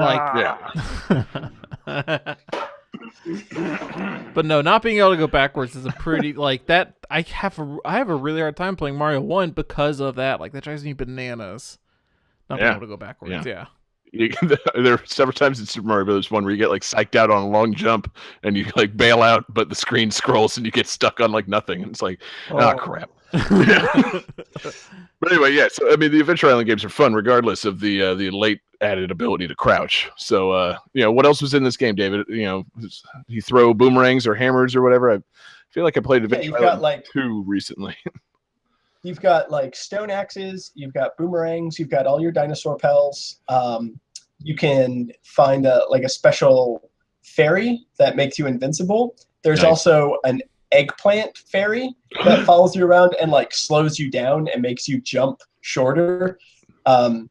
but no, not being able to go backwards is a pretty that I have a really hard time playing Mario 1 because of that. Like, that drives me bananas. Not being able to go backwards, yeah. There are several times in Super Mario Brothers 1 where you get like psyched out on a long jump and you like bail out, but the screen scrolls and you get stuck on like nothing, and it's like, crap. But anyway, yeah. So I mean, the Adventure Island games are fun regardless of the late added ability to crouch. So what else was in this game, David? You throw boomerangs or hammers or whatever. I feel like I played Adventure Island 2 recently. You've got like stone axes, you've got boomerangs, you've got all your dinosaur pels. You can find a special fairy that makes you invincible. There's also an eggplant fairy that follows you around and like slows you down and makes you jump shorter. I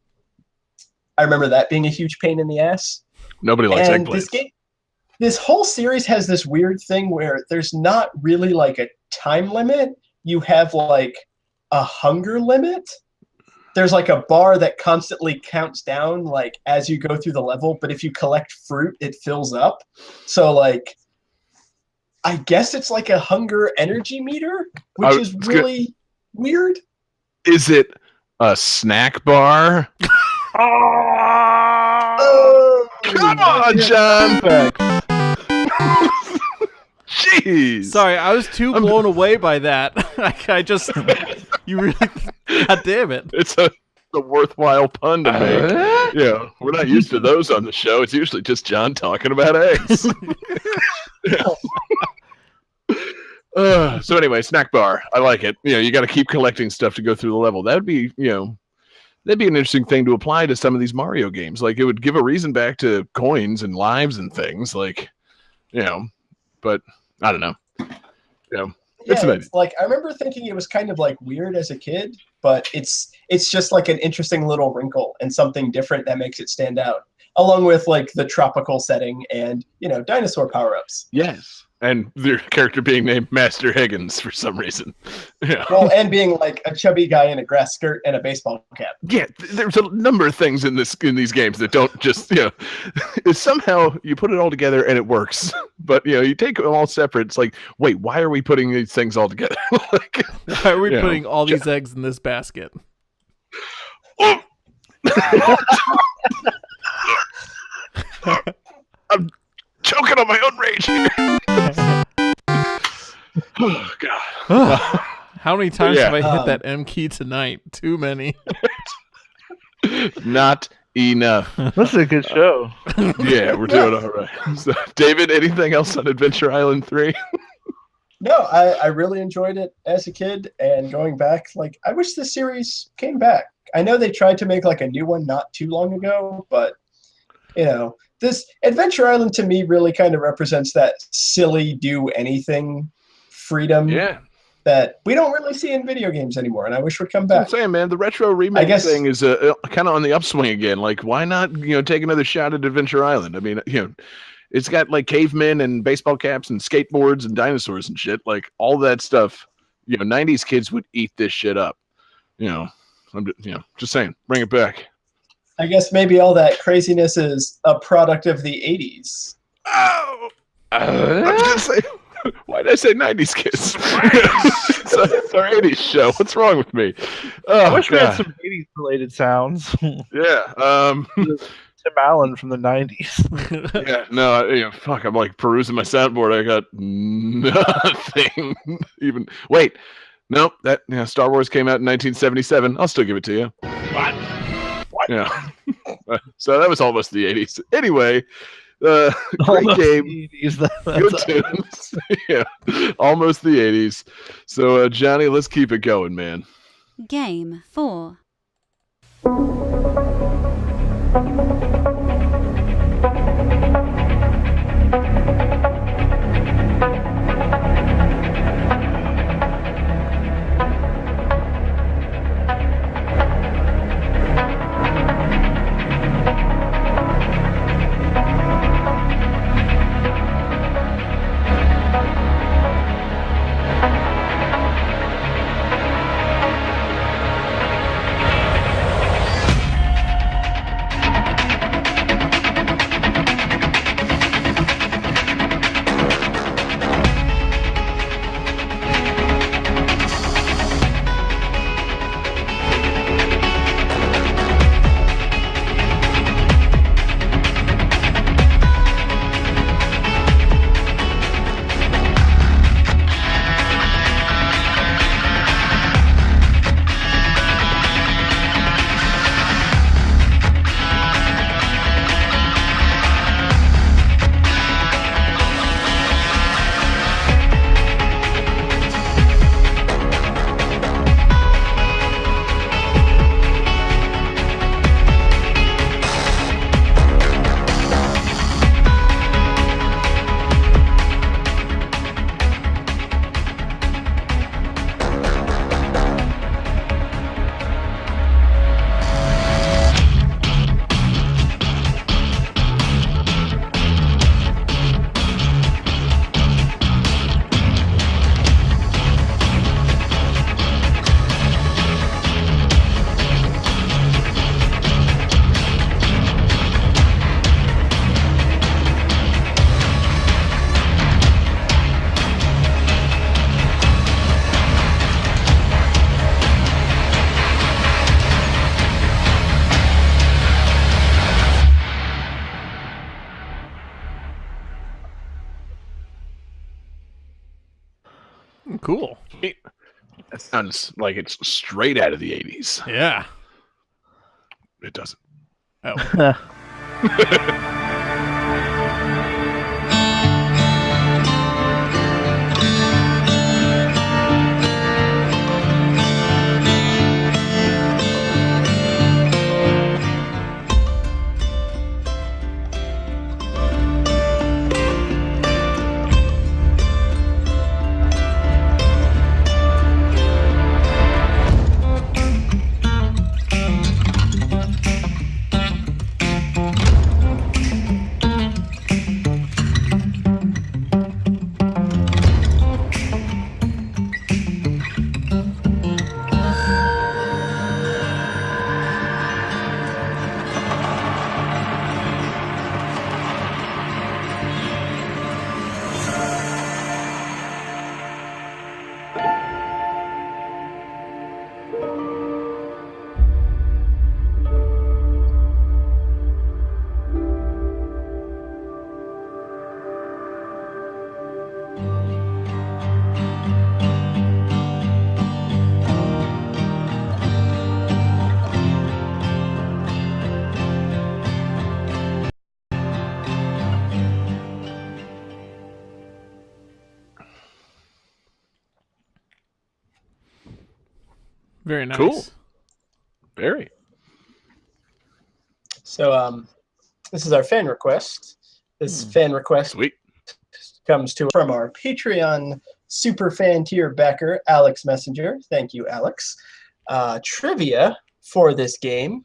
remember that being a huge pain in the ass. Nobody likes eggplants. This whole series has this weird thing where there's not really like a time limit. You have like a hunger limit. There's like a bar that constantly counts down like as you go through the level, but if you collect fruit, it fills up. So like, I guess it's like a hunger energy meter, which is really weird. Is it a snack bar? Oh, come on, John. Jeez. Sorry, I was too blown away by that. I just, you really, god damn it. It's a worthwhile pun to make. We're not used to those on the show. It's usually just John talking about eggs. So anyway, snack bar. I like it. You got to keep collecting stuff to go through the level. That'd be an interesting thing to apply to some of these Mario games. Like, it would give a reason back to coins and lives and things. Like, but I don't know. It's like, I remember thinking it was kind of like weird as a kid, but it's just like an interesting little wrinkle and something different that makes it stand out, along with like the tropical setting and dinosaur power-ups. Yes. And their character being named Master Higgins for some reason. Yeah. Well, and being like a chubby guy in a grass skirt and a baseball cap. Yeah, there's a number of things in these games that don't just, somehow you put it all together and it works. But, you take them all separate. It's like, wait, why are we putting these things all together? Like, why are we putting all these eggs in this basket? I'm choking on my own rage here. Oh, God. How many times have I hit that M key tonight? Too many. Not enough. That's a good show. Yeah, we're doing all right. So, David, anything else on Adventure Island 3? No, I really enjoyed it as a kid, and going back, like, I wish this series came back. I know they tried to make like a new one not too long ago, but this Adventure Island to me really kind of represents that silly do anything freedom Yeah. that we don't really see in video games anymore, and I wish would come That's what back. I'm saying, man. The retro remake thing is kind of on the upswing again. Like, why not, take another shot at Adventure Island? I mean, it's got like cavemen and baseball caps and skateboards and dinosaurs and shit. Like all that stuff. 90s kids would eat this shit up. I'm just saying, bring it back. I guess maybe all that craziness is a product of the 80s. Oh, I was gonna say, why did I say 90s kids? It's our 80s show. What's wrong with me? I wish we had some 80s related sounds. Yeah. Tim Allen from the 90s. Yeah. No. Fuck. I'm like perusing my soundboard. I got nothing. Even wait. Nope. That Star Wars came out in 1977. I'll still give it to you. What? Yeah. So that was almost the 80s. Anyway. Great game. Good tunes. Yeah, almost the 80s. So, Johnny, let's keep it going, man. Game 4. Cool. That sounds like it's straight out of the 80s. Yeah. It doesn't. Oh. Very nice. Cool. Very. So, This is our fan request. This fan request Sweet. comes to from our Patreon super fan tier backer, Alex Messenger. Thank you, Alex. Trivia for this game.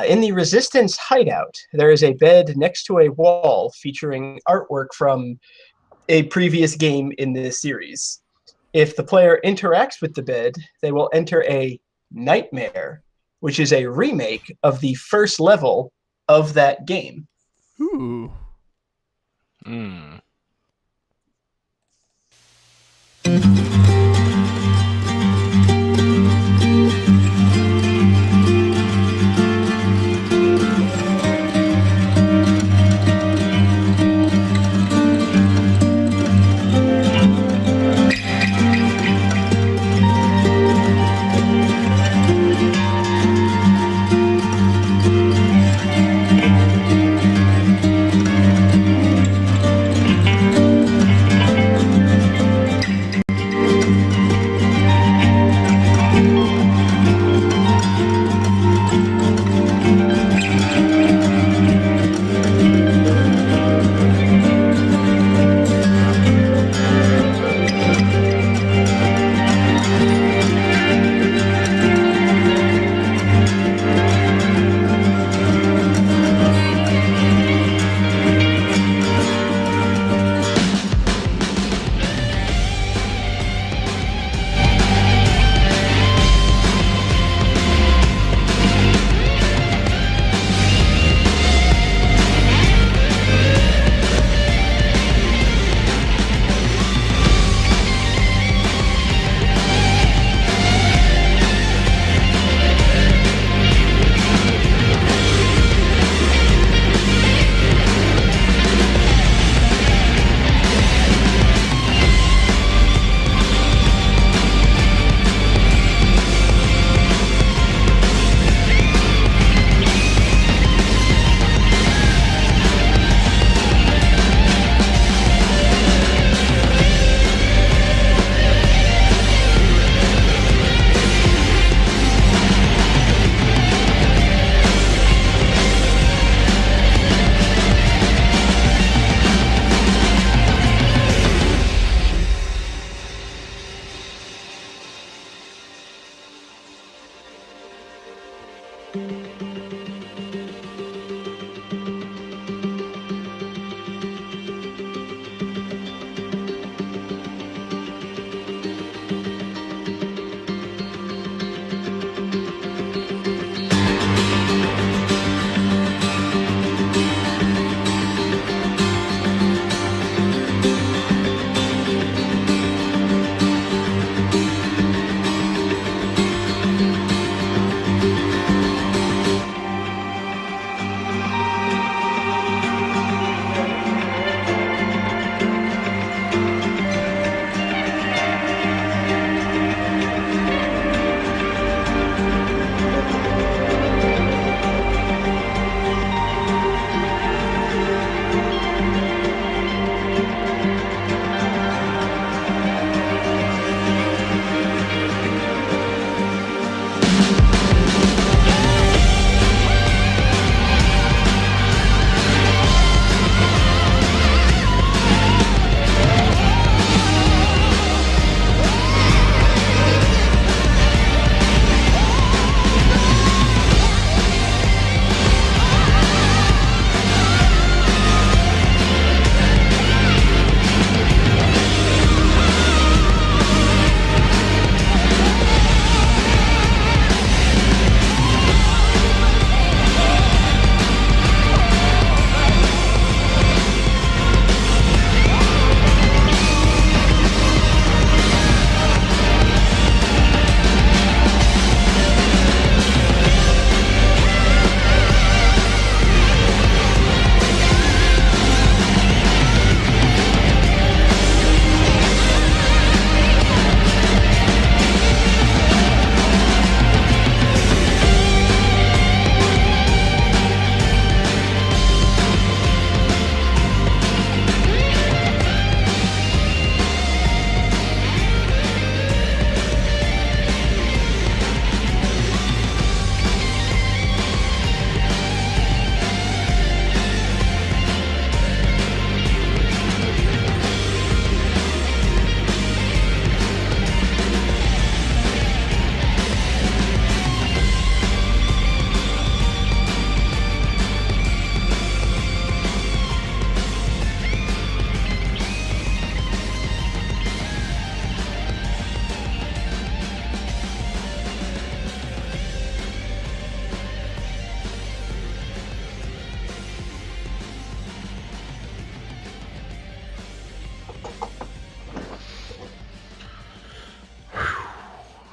In the Resistance hideout, there is a bed next to a wall featuring artwork from a previous game in this series. If the player interacts with the bed, they will enter a nightmare, which is a remake of the first level of that game. Ooh.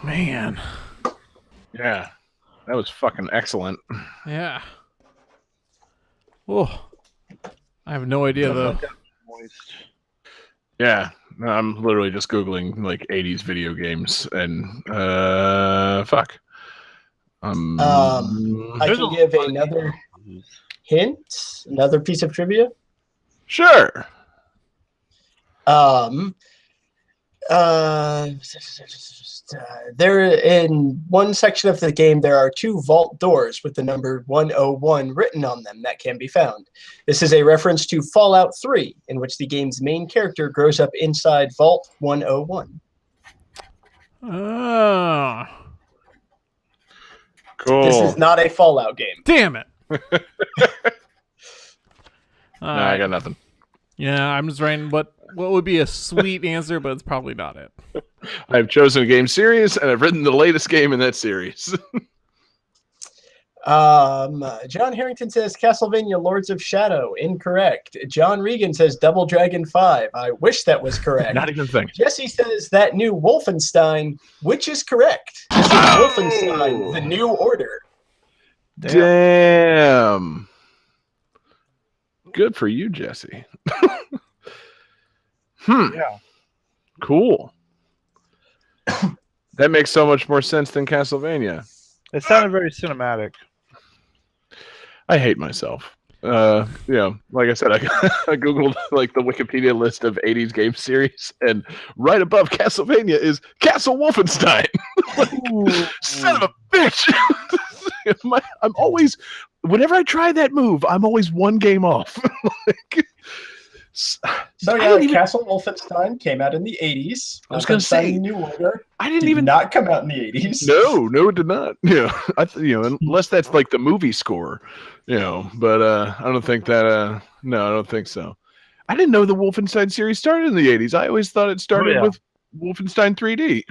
Man. Yeah, that was fucking excellent. Yeah. Oh, I have no idea though. Moist. Yeah, no, I'm literally just googling like 80s video games and fuck. I There's can a give lot of another games. hint, another piece of trivia. Sure. There in one section of the game, there are 2 vault doors with the number 101 written on them that can be found. This is a reference to Fallout 3, in which the game's main character grows up inside Vault 101. Cool. This is not a Fallout game. Damn it. I got nothing. Yeah, I'm just writing what would be a sweet answer, but it's probably not it. I've chosen a game series, and I've written the latest game in that series. John Harrington says Castlevania Lords of Shadow. Incorrect. John Regan says Double Dragon 5. I wish that was correct. Not even thinking. Jesse says that new Wolfenstein, which is correct. This is Wolfenstein, the New Order. Damn. Good for you, Jesse. Yeah. Cool. That makes so much more sense than Castlevania. It sounded very cinematic. I hate myself. Like I said, I googled like the Wikipedia list of 80s game series, and right above Castlevania is Castle Wolfenstein. Son of a bitch! I'm always, whenever I try that move, I'm always one game off. Castle Wolfenstein came out in the 80s. I was going to say, New Order I did not come out in the 80s. No, it did not. Unless that's like the movie score, But I don't think that. No, I don't think so. I didn't know the Wolfenstein series started in the 80s. I always thought it started with Wolfenstein 3D.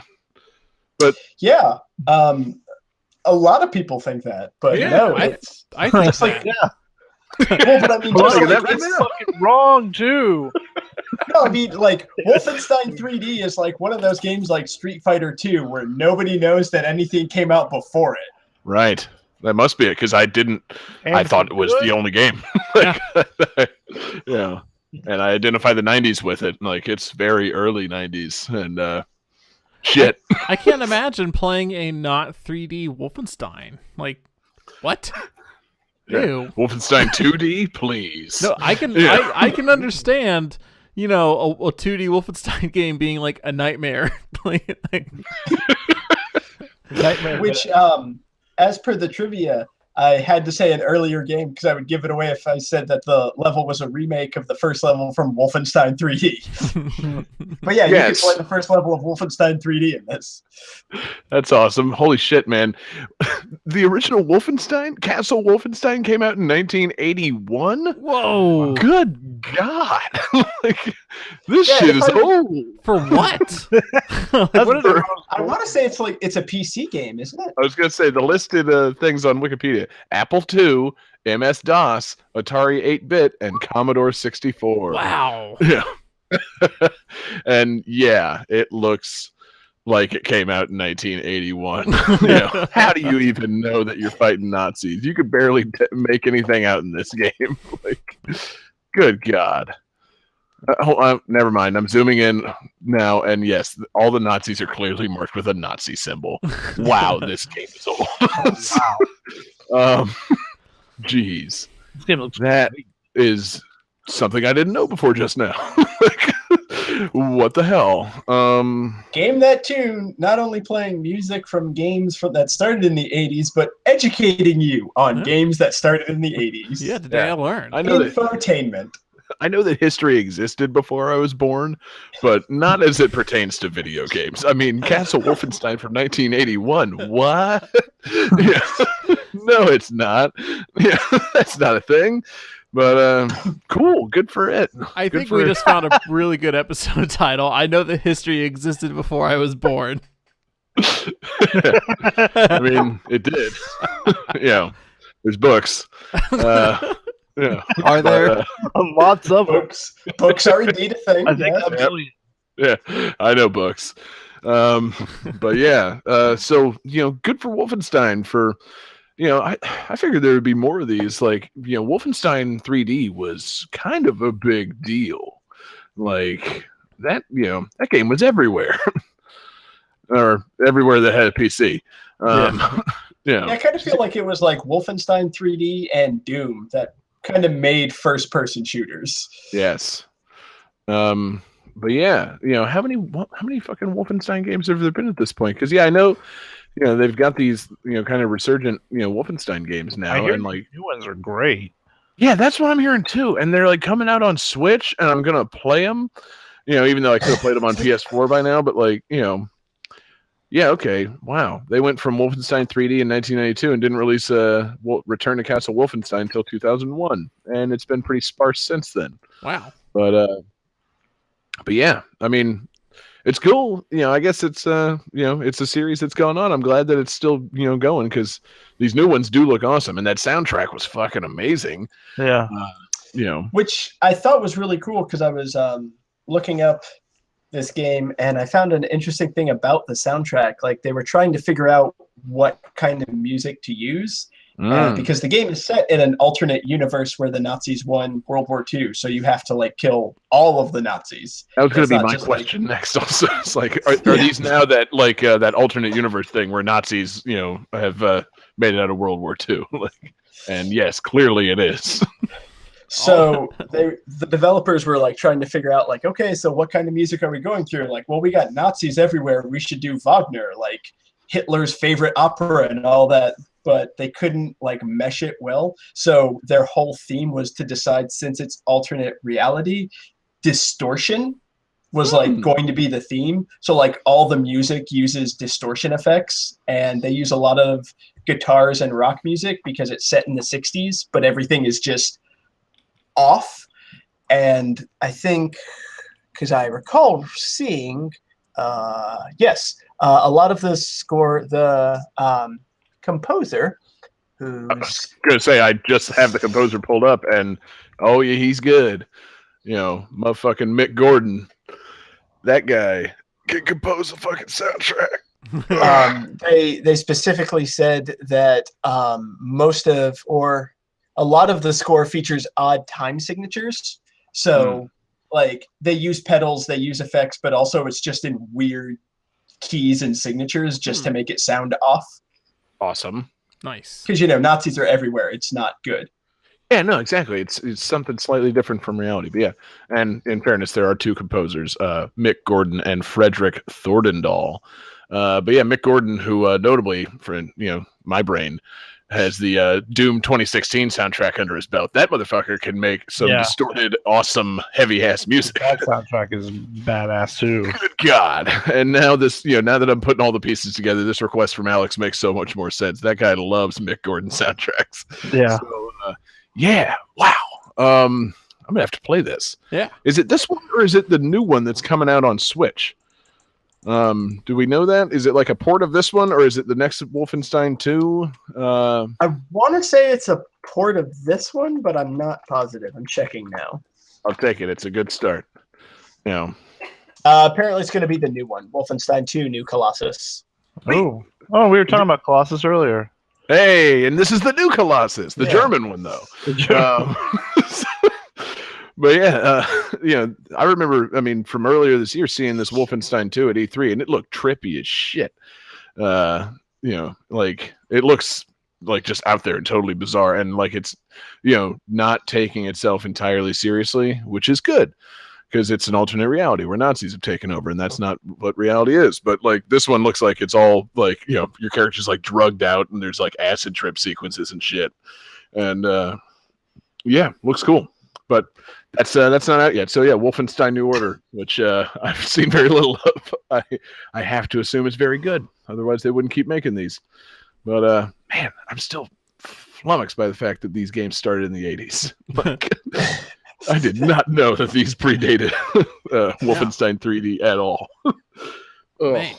But yeah, a lot of people think that, but no, I think it's like Well, but I mean, that's fucking wrong too. No, I mean, like Wolfenstein 3D is like one of those games like Street Fighter 2 where nobody knows that anything came out before it. Right. That must be it, because I thought it was the only game. Yeah. And I identify the 90s with it. Like, it's very early 90s. And, shit. I can't imagine playing a not 3D Wolfenstein. Like, what? Yeah. Ew. Wolfenstein 2D, please. No, I can understand, a 2D Wolfenstein game being like a nightmare. Nightmare. Which, as per the trivia, I had to say an earlier game because I would give it away if I said that the level was a remake of the first level from Wolfenstein 3D. But yeah, you can play the first level of Wolfenstein 3D in this. That's awesome. Holy shit, man. The original Wolfenstein, Castle Wolfenstein, came out in 1981? Whoa. Good God. This shit is old. For what? I want to say it's a PC game, isn't it? I was going to say the listed things on Wikipedia: Apple II, MS-DOS, Atari 8-bit, and Commodore 64. Wow. Yeah. And yeah, it looks like it came out in 1981. How do you even know that you're fighting Nazis? You could barely make anything out in this game. Good God. Never mind. I'm zooming in now, and yes, all the Nazis are clearly marked with a Nazi symbol. Wow, this game is old. Wow. Jeez. This game looks that great. Is something I didn't know before just now. What the hell? Game that tune, not only playing music from games that started in the 80s, but educating you on games that started in the 80s. Yeah, today I learned. I know infotainment. I know that history existed before I was born, but not as it pertains to video games. I mean, Castle Wolfenstein from 1981. What? Yeah. No, it's not. Yeah, that's not a thing. But cool, good for it. I think we just found a really good episode title. I know that history existed before I was born. I mean, it did. Yeah, there's books. Yeah. Are there lots of books? Books are indeed a thing. I think absolutely. Yeah, I know books. But yeah, so good for Wolfenstein for. I figured there would be more of these. Like, Wolfenstein 3D was kind of a big deal. Like that, that game was everywhere, or everywhere that had a PC. I kind of feel like it was like Wolfenstein 3D and Doom that kind of made first-person shooters. Yes. But yeah, how many fucking Wolfenstein games have there been at this point? Because I know. They've got these, kind of resurgent, Wolfenstein games now, I hear and like new ones are great. Yeah, that's what I'm hearing too. And they're like coming out on Switch, and I'm gonna play them. Even though I could have played them on PS4 by now, but like, yeah, okay, wow. They went from Wolfenstein 3D in 1992 and didn't release Return to Castle Wolfenstein until 2001, and it's been pretty sparse since then. Wow. But yeah, I mean. It's cool, I guess it's it's a series that's going on. I'm glad that it's still going because these new ones do look awesome, and that soundtrack was fucking amazing. Yeah, which I thought was really cool because I was looking up this game and I found an interesting thing about the soundtrack. Like they were trying to figure out what kind of music to use. Because the game is set in an alternate universe where the Nazis won World War II, so you have to like kill all of the Nazis. That was going to be my question next. Also, it's like, are these now that like that alternate universe thing where Nazis, have made it out of World War II? And yes, clearly it is. So the developers were like trying to figure out like, okay, so what kind of music are we going through? Like, well, we got Nazis everywhere. We should do Wagner, like Hitler's favorite opera and all that. But they couldn't like mesh it well. So their whole theme was to decide, since it's alternate reality, distortion was like going to be the theme. So like all the music uses distortion effects, and they use a lot of guitars and rock music because it's set in the 60s, but everything is just off. And I think, because I recall seeing, a lot of the score, the composer, who's I was gonna say I just have the composer pulled up, and oh yeah, he's good. Motherfucking Mick Gordon, that guy can compose a fucking soundtrack. They specifically said that most of, or a lot of the score features odd time signatures. So like they use pedals, they use effects, but also it's just in weird keys and signatures just to make it sound off. Awesome. Nice. Because Nazis are everywhere. It's not good. Yeah, no, exactly. It's something slightly different from reality. But yeah, and in fairness, there are two composers, Mick Gordon and Frederick Thorndahl. But yeah, Mick Gordon, who notably for my brain has the Doom 2016 soundtrack under his belt. That motherfucker can make some distorted, awesome, heavy-ass music. That soundtrack is badass too. Good God. And now this, now that I'm putting all the pieces together, this request from Alex makes so much more sense. That guy loves Mick Gordon soundtracks. Yeah. So, yeah. Wow. I'm going to have to play this. Yeah. Is it this one or is it the new one that's coming out on Switch? Do we know that? Is it like a port of this one, or is it the next Wolfenstein 2? I want to say it's a port of this one, but I'm not positive. I'm checking now. I'll take it. It's a good start. Apparently it's going to be the new one, Wolfenstein 2 New Colossus. Oh, we were talking about Colossus earlier. Hey, and this is the new Colossus, the German one, though. But yeah, I remember, from earlier this year seeing this Wolfenstein 2 at E3, and it looked trippy as shit. Like it looks like just out there and totally bizarre, and like it's, not taking itself entirely seriously, which is good because it's an alternate reality where Nazis have taken over, and that's not what reality is. But like this one looks like it's all like, your character's like drugged out, and there's like acid trip sequences and shit, and looks cool. But that's not out yet. So yeah, Wolfenstein New Order, which I've seen very little of. I have to assume it's very good. Otherwise, they wouldn't keep making these. But man, I'm still flummoxed by the fact that these games started in the 80s. Like, I did not know that these predated Wolfenstein 3D at all. Man.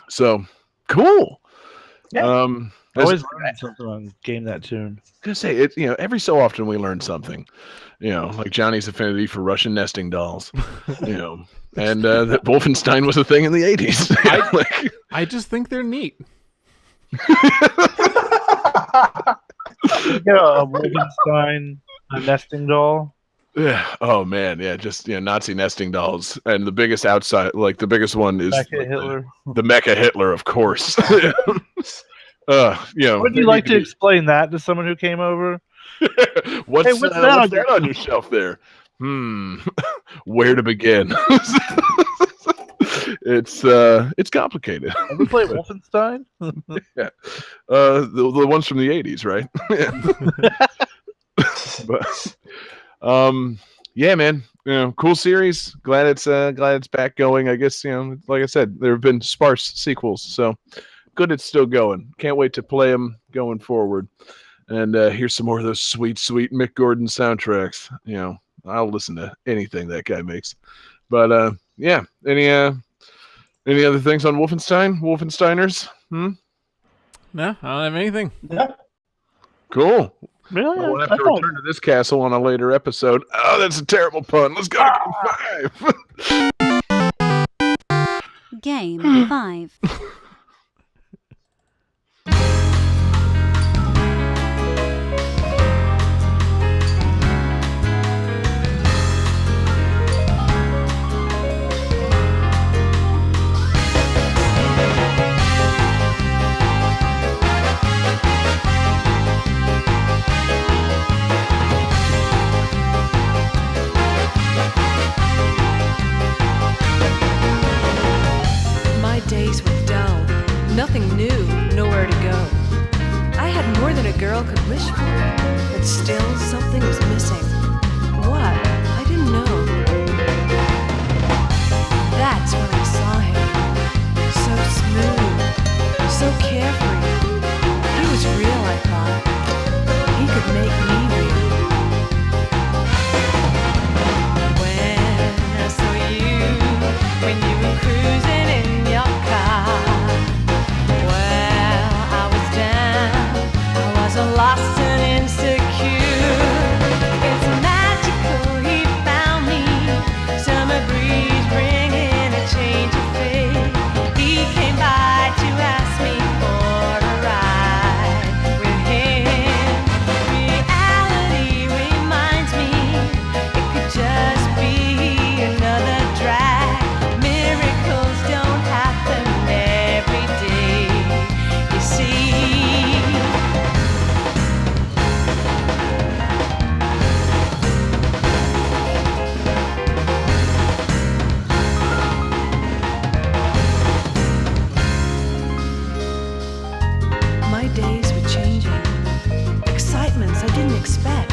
So cool. Yeah. I always learn something on Game That Tune. I was gonna say it. Every so often we learn something. Like Johnny's affinity for Russian nesting dolls. and that Wolfenstein was a thing in the 80s. I just think they're neat. A Wolfenstein nesting doll. Yeah. Oh man, yeah. Just Nazi nesting dolls, and the biggest the biggest one is Mecha Hitler. The Mecha Hitler, of course. Would you like to explain that to someone who came over? What's that on your shelf there? Where to begin? It's complicated. Ever play Wolfenstein? Yeah, the ones from the 80s, right? But yeah, man, cool series. Glad it's back going. I guess like I said, there have been sparse sequels, so good it's still going. Can't wait to play them going forward, and hear some more of those sweet Mick Gordon soundtracks. I'll listen to anything that guy makes. But yeah, any other things on Wolfensteiners? No, I don't have anything. Yeah. Cool. Really? We'll have to return to this castle on a later episode. Oh, that's a terrible pun. Let's go to Game 5. Game 5. Days were dull, nothing new, nowhere to go. I had more than a girl could wish for, but still something was missing. What? I didn't know. That's when I saw him. So smooth, so carefree. He was real, I thought. He could make me real. When I saw you, when you were cruising in your car, well, I was down, I wasn't lost and insecure. It's magical, he found me, summer breeze bringing a change of fate. He came by to ask me for a ride with him. Reality reminds me it could just be another drag. Miracles don't happen every day, you see. My days were changing, excitements I didn't expect.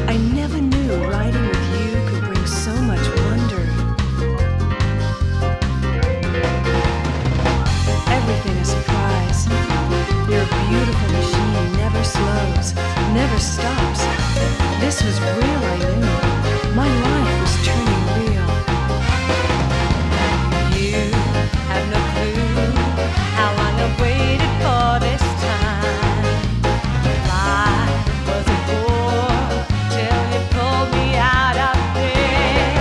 I never knew riding with you could bring so much wonder. Everything a surprise. You're a beautiful machine, never slows, never stops. This was real, I knew. My life was turning real. You have no clue how long I've waited for this time. Life was a bore till you pulled me out of bed.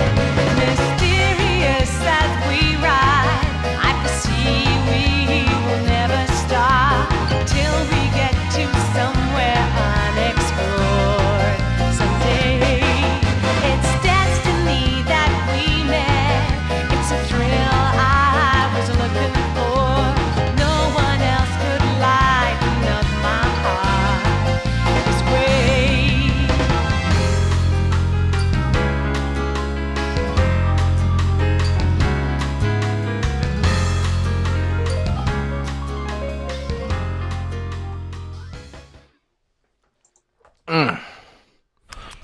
Mysterious as we ride, I foresee we will never stop till we get to somewhere unexplored someday. It's destiny that we met. It's a thrill I was looking for. No one else could lighten up my heart this way.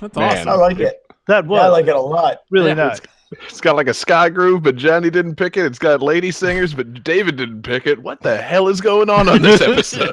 That's Man. I awesome. like it. That was Yeah, I like it a lot. really Yeah. nice. It's got like a sky groove, but Johnny didn't pick it. It's got lady singers, but David didn't pick it. What the hell is going on this episode?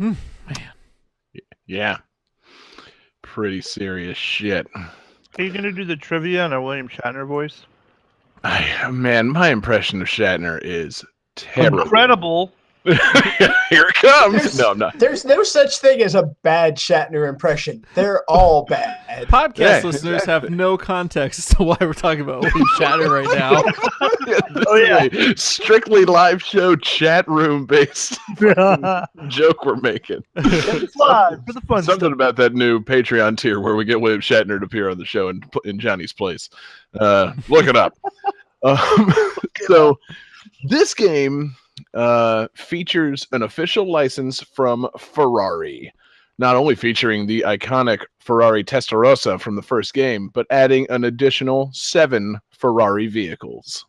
Man. Yeah. Pretty serious shit. Are you gonna do the trivia in a William Shatner voice? Man, my impression of Shatner is terrible. Incredible. Here it comes. No, I'm not. There's no such thing as a bad Shatner impression. They're all bad. Podcast Yeah, listeners exactly. have no context as to why we're talking about William Shatner right now. This is a strictly live show chat room based joke we're making. Live for the fun Something about that new Patreon tier where we get William Shatner to appear on the show in Johnny's place. Look it up. So this game features an official license from Ferrari, not only featuring the iconic Ferrari Testarossa from the first game, but adding an additional 7 Ferrari vehicles.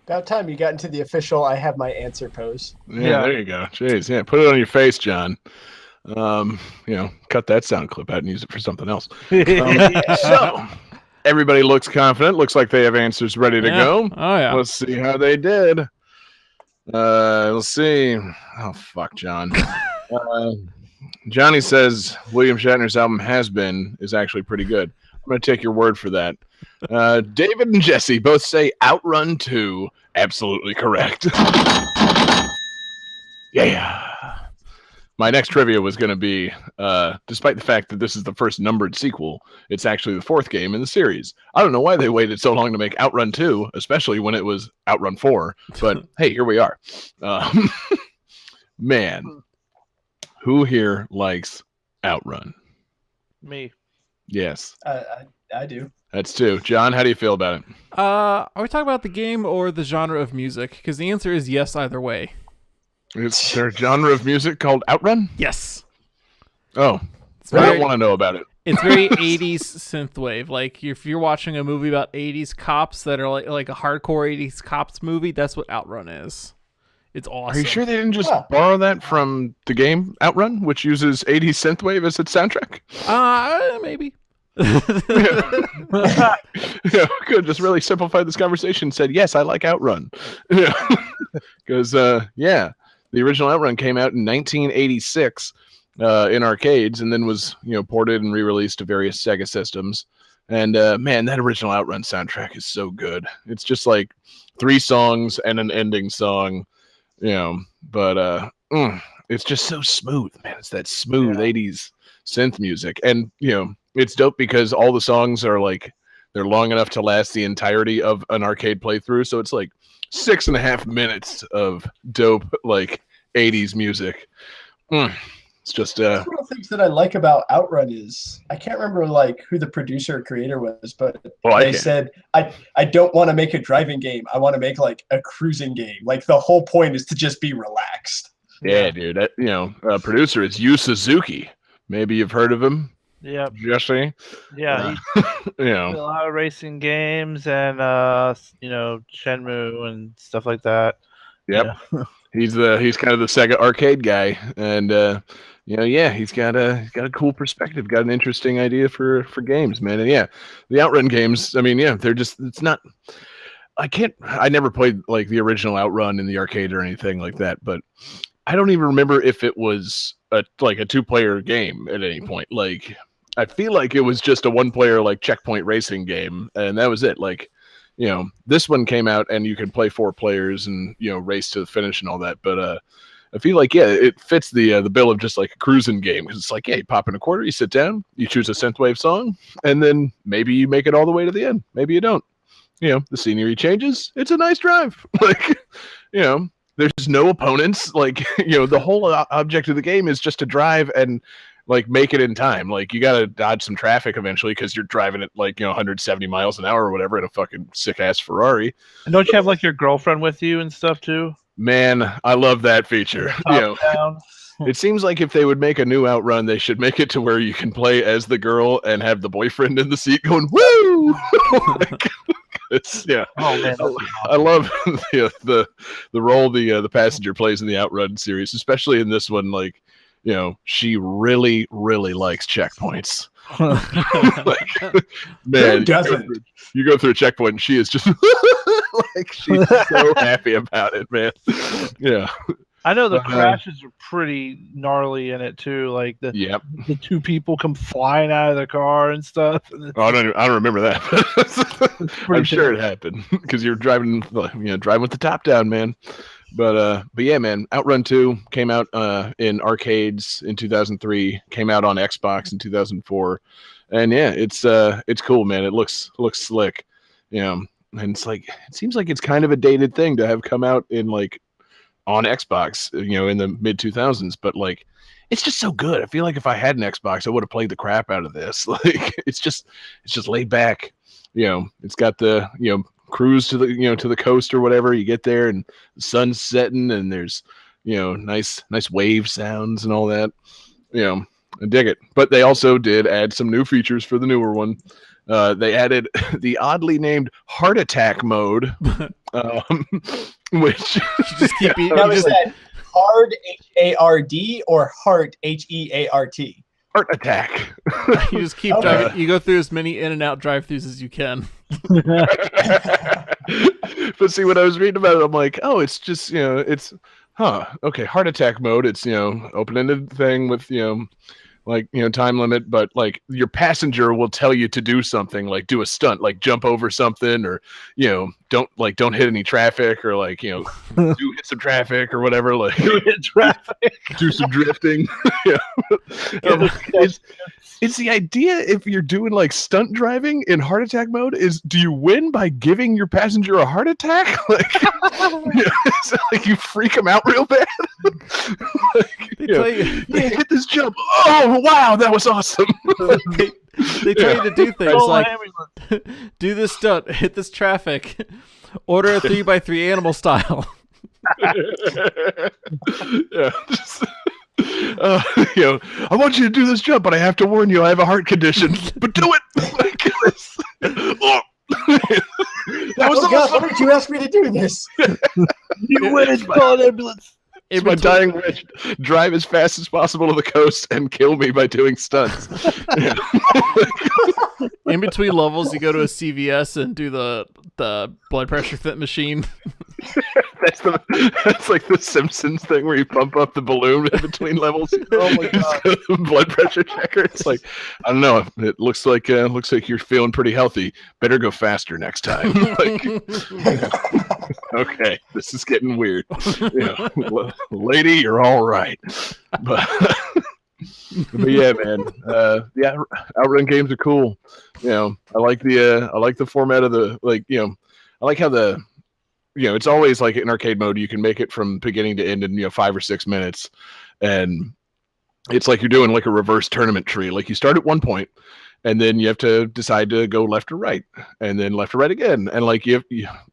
About time you got into the official I have my answer pose. Yeah, there you go. Jeez, yeah, put it on your face, John. Cut that sound clip out and use it for something else. So everybody looks confident. Looks like they have answers ready to go. Oh yeah. Let's see how they did. Let's see. Oh fuck, John. Johnny says William Shatner's album Has Been is actually pretty good. I'm going to take your word for that. David and Jesse both say Outrun 2. Absolutely correct. Yeah. My next trivia was going to be, despite the fact that this is the first numbered sequel, it's actually the 4th game in the series. I don't know why they waited so long to make Outrun 2, especially when it was Outrun 4. But hey, here we are. Man, who here likes Outrun? Me. Yes, I do. that's 2. John, how do you feel about it? Are we talking about the game or the genre of music? Because the answer is yes either way. Is there a genre of music called Outrun? Yes. Oh, I don't want to know about it. It's very 80s synthwave. Like if you're watching a movie about 80s cops that are like a hardcore 80s cops movie, that's what Outrun is. It's awesome. Are you sure they didn't just borrow that from the game Outrun, which uses 80s synthwave as its soundtrack? Maybe. Yeah, good. Just really simplified this conversation. Said yes, I like Outrun. Because the original Outrun came out in 1986 in arcades, and then was ported and re-released to various Sega systems. And man, that original Outrun soundtrack is so good. It's just like 3 songs and an ending song, but it's just so smooth, man. It's that smooth 80s synth music, and it's dope because all the songs are like they're long enough to last the entirety of an arcade playthrough. So it's like 6.5 minutes of dope like 80s music. It's just one of the things that I like about Outrun is I can't remember like who the producer or creator was, but they said I don't want to make a driving game. I want to make like a cruising game. Like the whole point is to just be relaxed. Yeah, dude. That, producer is Yu Suzuki. Maybe you've heard of him. Yeah, Jesse. Yeah, he did a lot of racing games and Shenmue and stuff like that. Yep. Yeah. He's kind of the Sega arcade guy, and he's got a cool perspective, got an interesting idea for games, man. And the Outrun games, I mean, they're just, it's not, I never played like the original Outrun in the arcade or anything like that, but I don't even remember if it was a 2-player game at any point. Like, I feel like it was just a 1-player like checkpoint racing game, and that was it. Like, this one came out and you could play 4 players and race to the finish and all that. But I feel like it fits the bill of just like a cruising game, because it's like, you pop in a quarter, you sit down, you choose a synthwave song, and then maybe you make it all the way to the end. Maybe you don't. The scenery changes. It's a nice drive. Like, there's no opponents. Like, the whole object of the game is just to drive and like make it in time. Like, you got to dodge some traffic eventually because you're driving at like 170 miles an hour or whatever in a fucking sick ass Ferrari. And don't you have like your girlfriend with you and stuff too? Man, I love that feature. It seems like if they would make a new Outrun, they should make it to where you can play as the girl and have the boyfriend in the seat going woo. Oh man, I love the role the passenger plays in the Outrun series, especially in this one. Like, she really, really likes checkpoints. Like, man, who doesn't? You go through a checkpoint and she is just like, she's so happy about it, man. Yeah. I know the crashes are pretty gnarly in it too. Like the 2 people come flying out of the car and stuff. Oh, I don't remember that. I'm sure it happened because you're driving, driving with the top down, man. But yeah, man, Outrun 2 came out in arcades in 2003. Came out on Xbox in 2004, and it's cool, man. It looks slick, and it's like, it seems like it's kind of a dated thing to have come out in like on Xbox, in the mid 2000s, but like, it's just so good. I feel like if I had an Xbox, I would have played the crap out of this. Like, it's just laid back. It's got the cruise to the to the coast or whatever. You get there and the sun's setting and there's nice wave sounds and all that. I dig it. But they also did add some new features for the newer one. They added the oddly named heart attack mode, which just keep eating. Now, is that hard HARD or heart HEART? Heart attack. You just keep driving. You go through as many in and out drive-throughs as you can. But see, when I was reading about it, I'm like, oh, it's just okay, heart attack mode. It's open-ended thing with time limit, but like your passenger will tell you to do something, like do a stunt, like jump over something, or don't hit any traffic, or like do hit some traffic or whatever, like hit traffic, do some drifting. It's the idea, if you're doing like stunt driving in heart attack mode, is do you win by giving your passenger a heart attack? Like, so like you freak them out real bad. Like, you hit this jump. Oh wow, that was awesome. They tell you to do things Oh, like ambulance. do this stunt, hit this traffic, order a 3x3 animal style. Yeah. I want you to do this jump, but I have to warn you, I have a heart condition. But do it. Oh. That was Oh God, awesome. why did you ask me to do this? You win, call an ambulance. It's my dying wish. Drive as fast as possible to the coast and kill me by doing stunts. Yeah. In between levels, you go to a CVS and do the blood pressure fit machine. That's like the Simpsons thing where you pump up the balloon in between levels. Oh my God. Blood pressure checker. It's like, I don't know. It looks like you're feeling pretty healthy. Better go faster next time. Like, okay, this is getting weird. Lady, you're all right. But yeah, man. Yeah, outrun games are cool. I like the format of the I like how the it's always like in arcade mode you can make it from beginning to end in 5 or 6 minutes, and it's like you're doing like a reverse tournament tree. Like you start at one point, and then you have to decide to go left or right, and then left or right again, and like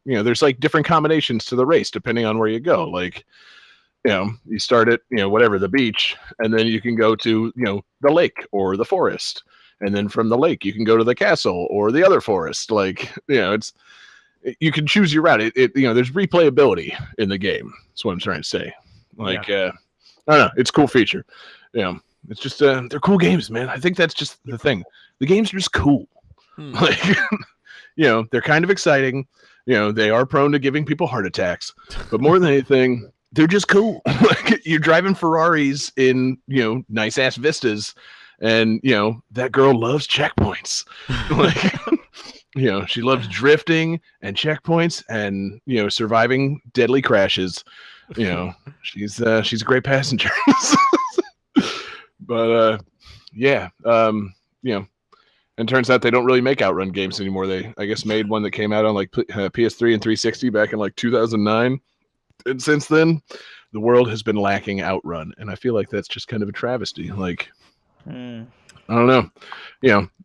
there's like different combinations to the race depending on where you go. Like you start at whatever, the beach, and then you can go to the lake or the forest, and then from the lake you can go to the castle or the other forest. Like you can choose your route. There's replayability in the game. That's what I'm trying to say. Like, I don't know. It's a cool feature. It's just they're cool games, man. I think that's just the thing. The games are just cool. Like, they're kind of exciting. They are prone to giving people heart attacks, but more than anything, they're just cool. Like you're driving Ferraris in nice ass vistas, and that girl loves checkpoints. Like. She loves drifting and checkpoints and surviving deadly crashes. She's a great passenger. But yeah, and turns out they don't really make outrun games anymore. They, I guess, made one that came out on like PS3 and 360 back in like 2009, and since then, the world has been lacking outrun, and I feel like that's just kind of a travesty. Like. I don't know.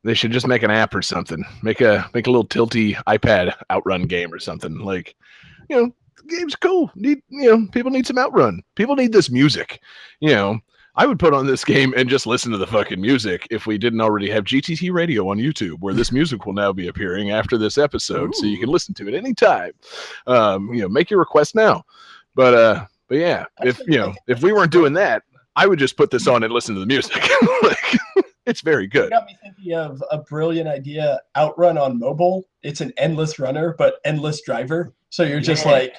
They should just make an app or something. Make a little tilty iPad outrun game or something. Like, the game's cool. People need some outrun. People need this music. I would put on this game and just listen to the fucking music if we didn't already have GTT Radio on YouTube, where this music will now be appearing after this episode. Ooh. So you can listen to it anytime. Make your request now. But yeah, if we weren't doing that, I would just put this on and listen to the music. Like, it's very good. You got me thinking of a brilliant idea. Outrun on mobile. It's an endless runner, but endless driver. So you're just like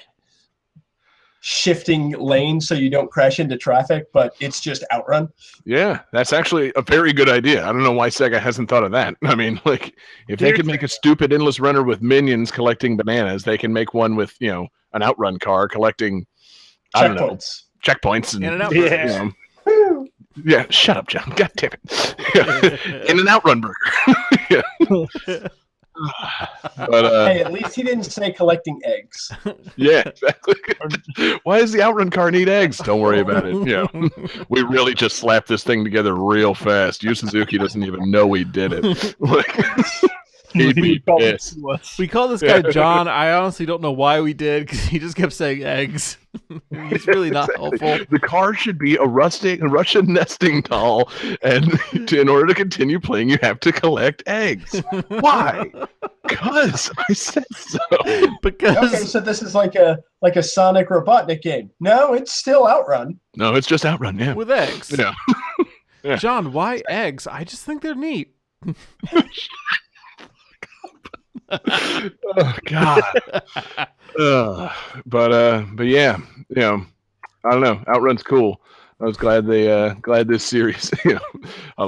shifting lanes so you don't crash into traffic, but it's just outrun. Yeah, that's actually a very good idea. I don't know why Sega hasn't thought of that. I mean, like, if they could make a stupid endless runner with minions collecting bananas, they can make one with, an outrun car collecting, checkpoints. And yeah, shut up, John. God damn it. In an outrun burger. Yeah. But, hey, at least he didn't say collecting eggs. Yeah, exactly. Why does the outrun car need eggs? Don't worry about it. We really just slapped this thing together real fast. Yu Suzuki doesn't even know we did it. Like, he'd be pissed. We call this guy John. I honestly don't know why we did, because he just kept saying eggs. He's really not helpful. The car should be a Russian nesting doll, and in order to continue playing, you have to collect eggs. Why? Because I said so. Because okay, so this is like a Sonic Robotnik game. No, it's still Outrun. No, it's just Outrun. Yeah, with eggs. Yeah. Yeah. John, why eggs? I just think they're neat. Oh God. But yeah, I don't know. Outrun's cool. I was glad glad this series.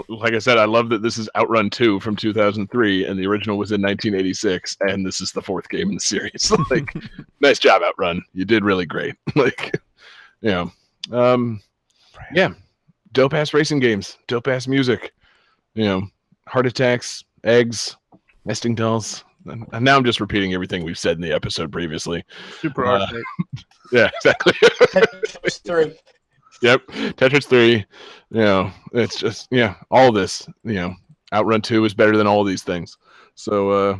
Like I said, I love that this is Outrun 2 from 2003, and the original was in 1986, and this is the 4th game in the series. Like, nice job, Outrun. You did really great. Like, yeah, dope ass racing games, dope ass music. Heart attacks, eggs, nesting dolls. And now I'm just repeating everything we've said in the episode previously. Super arcade. Yeah, exactly. Yep. Tetris 3. It's just all of this. Outrun 2 is better than all of these things. So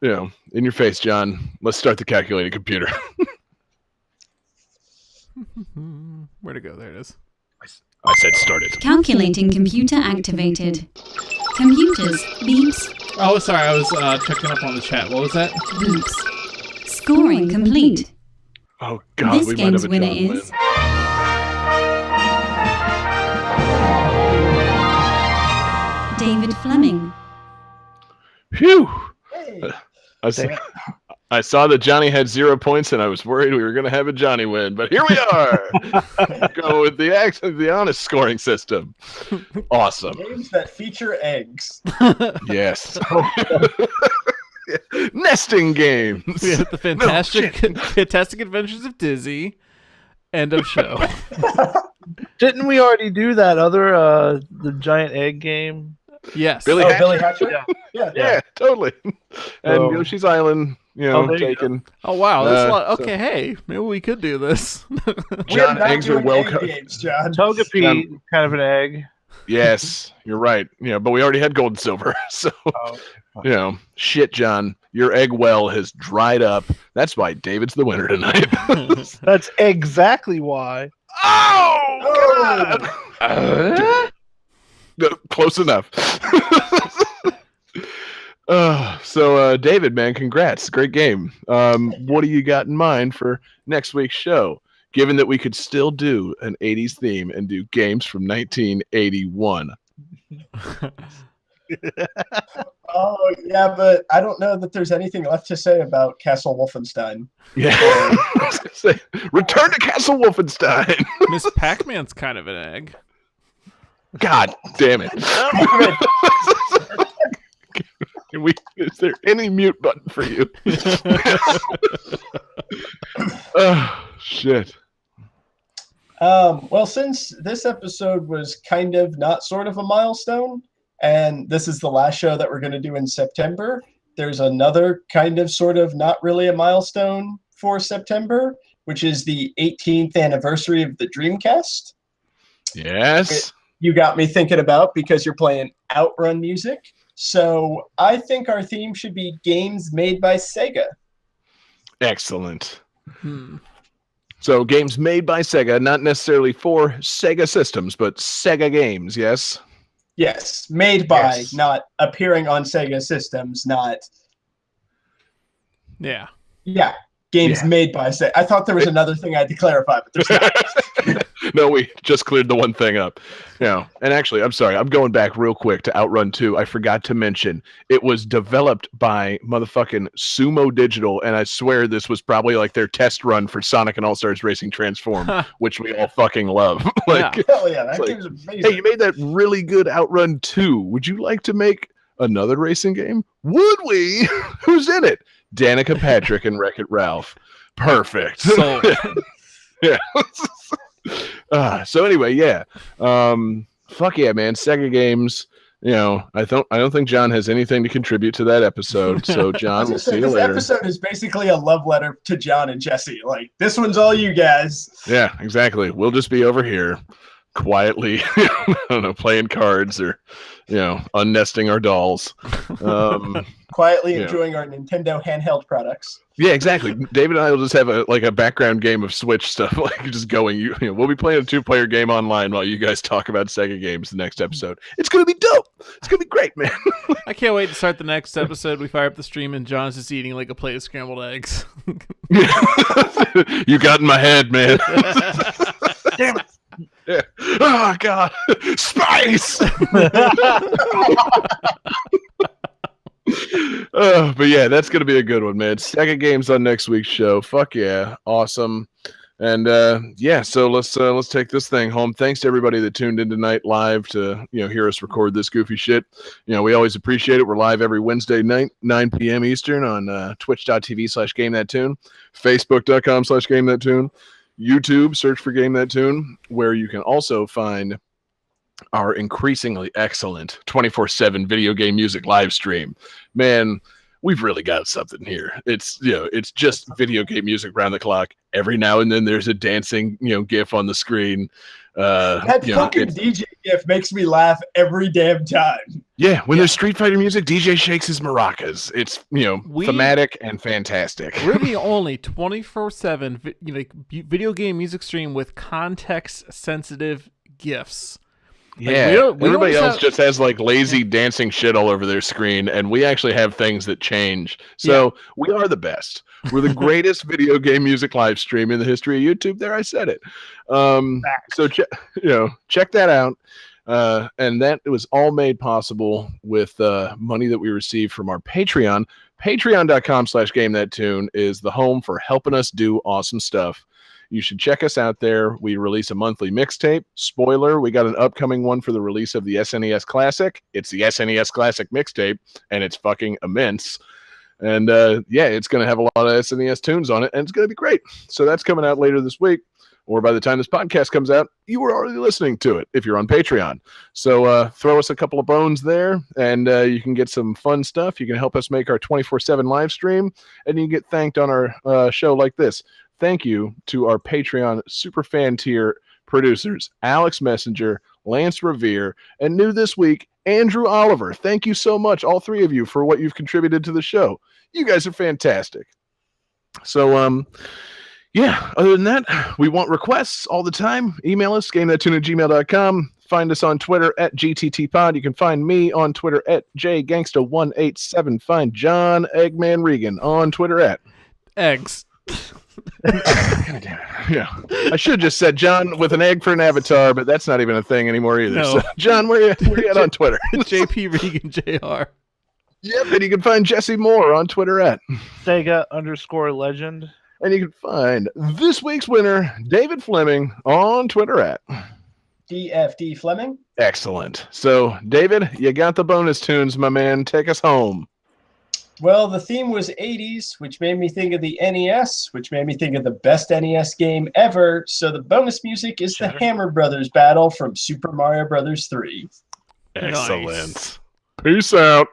in your face, John. Let's start the calculating computer. Where'd it go? There it is. I said start it. Calculating computer activated. Computers, beeps, Oh, sorry. I was checking up on the chat. What was that? boops. Scoring complete. Oh God, This we might have game's a winner John is win. David Fleming. Phew. Hey. I saw that Johnny had 0 points, and I was worried we were going to have a Johnny win. But here we are. Go with the honest scoring system. Awesome. Games that feature eggs. Yes. Nesting games. We have the fantastic adventures of Dizzy. End of show. Didn't we already do that other the giant egg game? Yes. Billy Oh, Hatcher? Billy Hatcher? Yeah. Yeah, totally. And Oh. Yoshi's Island, there you taken. Oh wow. That's a lot. so- Okay. Hey, maybe we could do this. John, We're not eggs are doing well egg cooked. games, John. Togepi, kind of an egg. Yes, you're right. But we already had gold and silver. So, shit, John, your egg well has dried up. That's why David's the winner tonight. That's exactly why. Oh, God. No, close enough. So, David, man, congrats. Great game. What do you got in mind for next week's show? Given that we could still do an 80s theme and do games from 1981. Oh, yeah, but I don't know that there's anything left to say about Castle Wolfenstein. Yeah. Return to Castle Wolfenstein. Miss Pac-Man's kind of an egg. God damn it. Is there any mute button for you? Oh, shit. Well, since this episode was kind of not sort of a milestone, and this is the last show that we're going to do in September, there's another kind of sort of not really a milestone for September, which is the 18th anniversary of the Dreamcast. Yes. You got me thinking about because you're playing Outrun music. So I think our theme should be games made by Sega. Excellent. So games made by Sega, not necessarily for Sega systems, but Sega games, yes? Yes, made by, Yes. not appearing on Sega systems, not... Yeah. Yeah, games Yeah. made by Sega. I thought there was another thing I had to clarify, but there's not. No, we just cleared the one thing up. And actually, I'm sorry, I'm going back real quick to Outrun 2. I forgot to mention it was developed by motherfucking Sumo Digital, and I swear this was probably like their test run for Sonic and All-Stars Racing Transform, which we all fucking love. Yeah. Hell yeah, that It's like, game's amazing. hey, you made that really good Outrun 2. Would you like to make another racing game? Would we? Who's in it? Danica Patrick and Wreck-It Ralph. Perfect. So Yeah. So anyway, yeah. Fuck yeah, man. Sega games. I don't think John has anything to contribute to that episode. So John, we'll see you this later. episode is basically a love letter to John and Jesse. Like, this one's all you guys. Yeah, exactly. We'll just be over here quietly, I don't know, playing cards or unnesting our dolls. Quietly Yeah. enjoying our Nintendo handheld products. Yeah, exactly. David and I will just have a background game of Switch stuff, like just going. We'll be playing a 2-player game online while you guys talk about Sega games the next episode. It's gonna be dope. It's gonna be great, man. I can't wait to start the next episode. We fire up the stream and John's just eating like a plate of scrambled eggs. You got in my head, man. Damn it. Yeah. Oh God, spice. But yeah, that's gonna be a good one, man. Sega games on next week's show. Fuck yeah, awesome. And yeah, so let's take this thing home. Thanks to everybody that tuned in tonight live to hear us record this goofy shit. We always appreciate it. We're live every Wednesday night, 9 p.m. Eastern on twitch.tv/GameThatTune, Facebook.com/GameThatTune, YouTube, search for Game That Tune, where you can also find our increasingly excellent 24/7 video game music live stream. Man, we've really got something here. It's it's just video game music around the clock every now and then there's a dancing, GIF on the screen. That fucking DJ GIF makes me laugh every damn time. Yeah, when there's Street Fighter music, DJ shakes his maracas. It's thematic and fantastic. We're the only 24/7 video game music stream with context-sensitive GIFs. Yeah, everybody else just has like lazy dancing shit all over their screen, and we actually have things that change. So we are the best. We're the greatest video game music live stream in the history of YouTube. There, I said it. So check that out. And that was all made possible with money that we received from our Patreon. Patreon.com/GameThatTune is the home for helping us do awesome stuff. You should check us out there. We release a monthly mixtape. Spoiler, we got an upcoming one for the release of the SNES Classic. It's the SNES Classic mixtape, and it's fucking immense. And it's going to have a lot of SNES tunes on it, and it's going to be great. So that's coming out later this week, or by the time this podcast comes out, you were already listening to it if you're on Patreon. So throw us a couple of bones there, and you can get some fun stuff. You can help us make our 24/7 live stream, and you can get thanked on our show like this. Thank you to our Patreon super fan tier producers, Alex Messenger, Lance Revere, and new this week, Andrew Oliver. Thank you so much, all three of you, for what you've contributed to the show. You guys are fantastic. So, other than that, we want requests all the time. Email us, gamethattune@gmail.com. Find us on Twitter @GTTPod. You can find me on Twitter @JGangsta187. Find John Eggman Regan on Twitter Eggs. God damn it. Yeah, I should have just said John with an egg for an avatar, but that's not even a thing anymore either. No. So, John, where you at on Twitter? JP Regan JR. Yep, and you can find Jesse Moore on Twitter Sega_legend. And you can find this week's winner, David Fleming, on Twitter DFD Fleming. Excellent. So, David, you got the bonus tunes, my man. Take us home. Well, the theme was 80s, which made me think of the NES, which made me think of the best NES game ever. So the bonus music is the Hammer Brothers battle from Super Mario Brothers 3. Excellent. Nice. Peace out.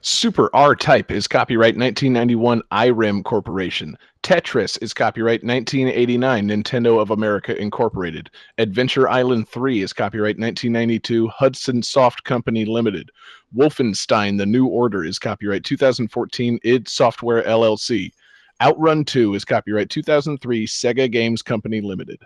Super R-Type is copyright 1991 IREM Corporation. Tetris is copyright 1989 Nintendo of America Incorporated. Adventure Island 3 is copyright 1992 Hudson Soft Company Limited. Wolfenstein: The New Order is copyright 2014 id Software LLC. Outrun 2 is copyright 2003 Sega Games Company Limited.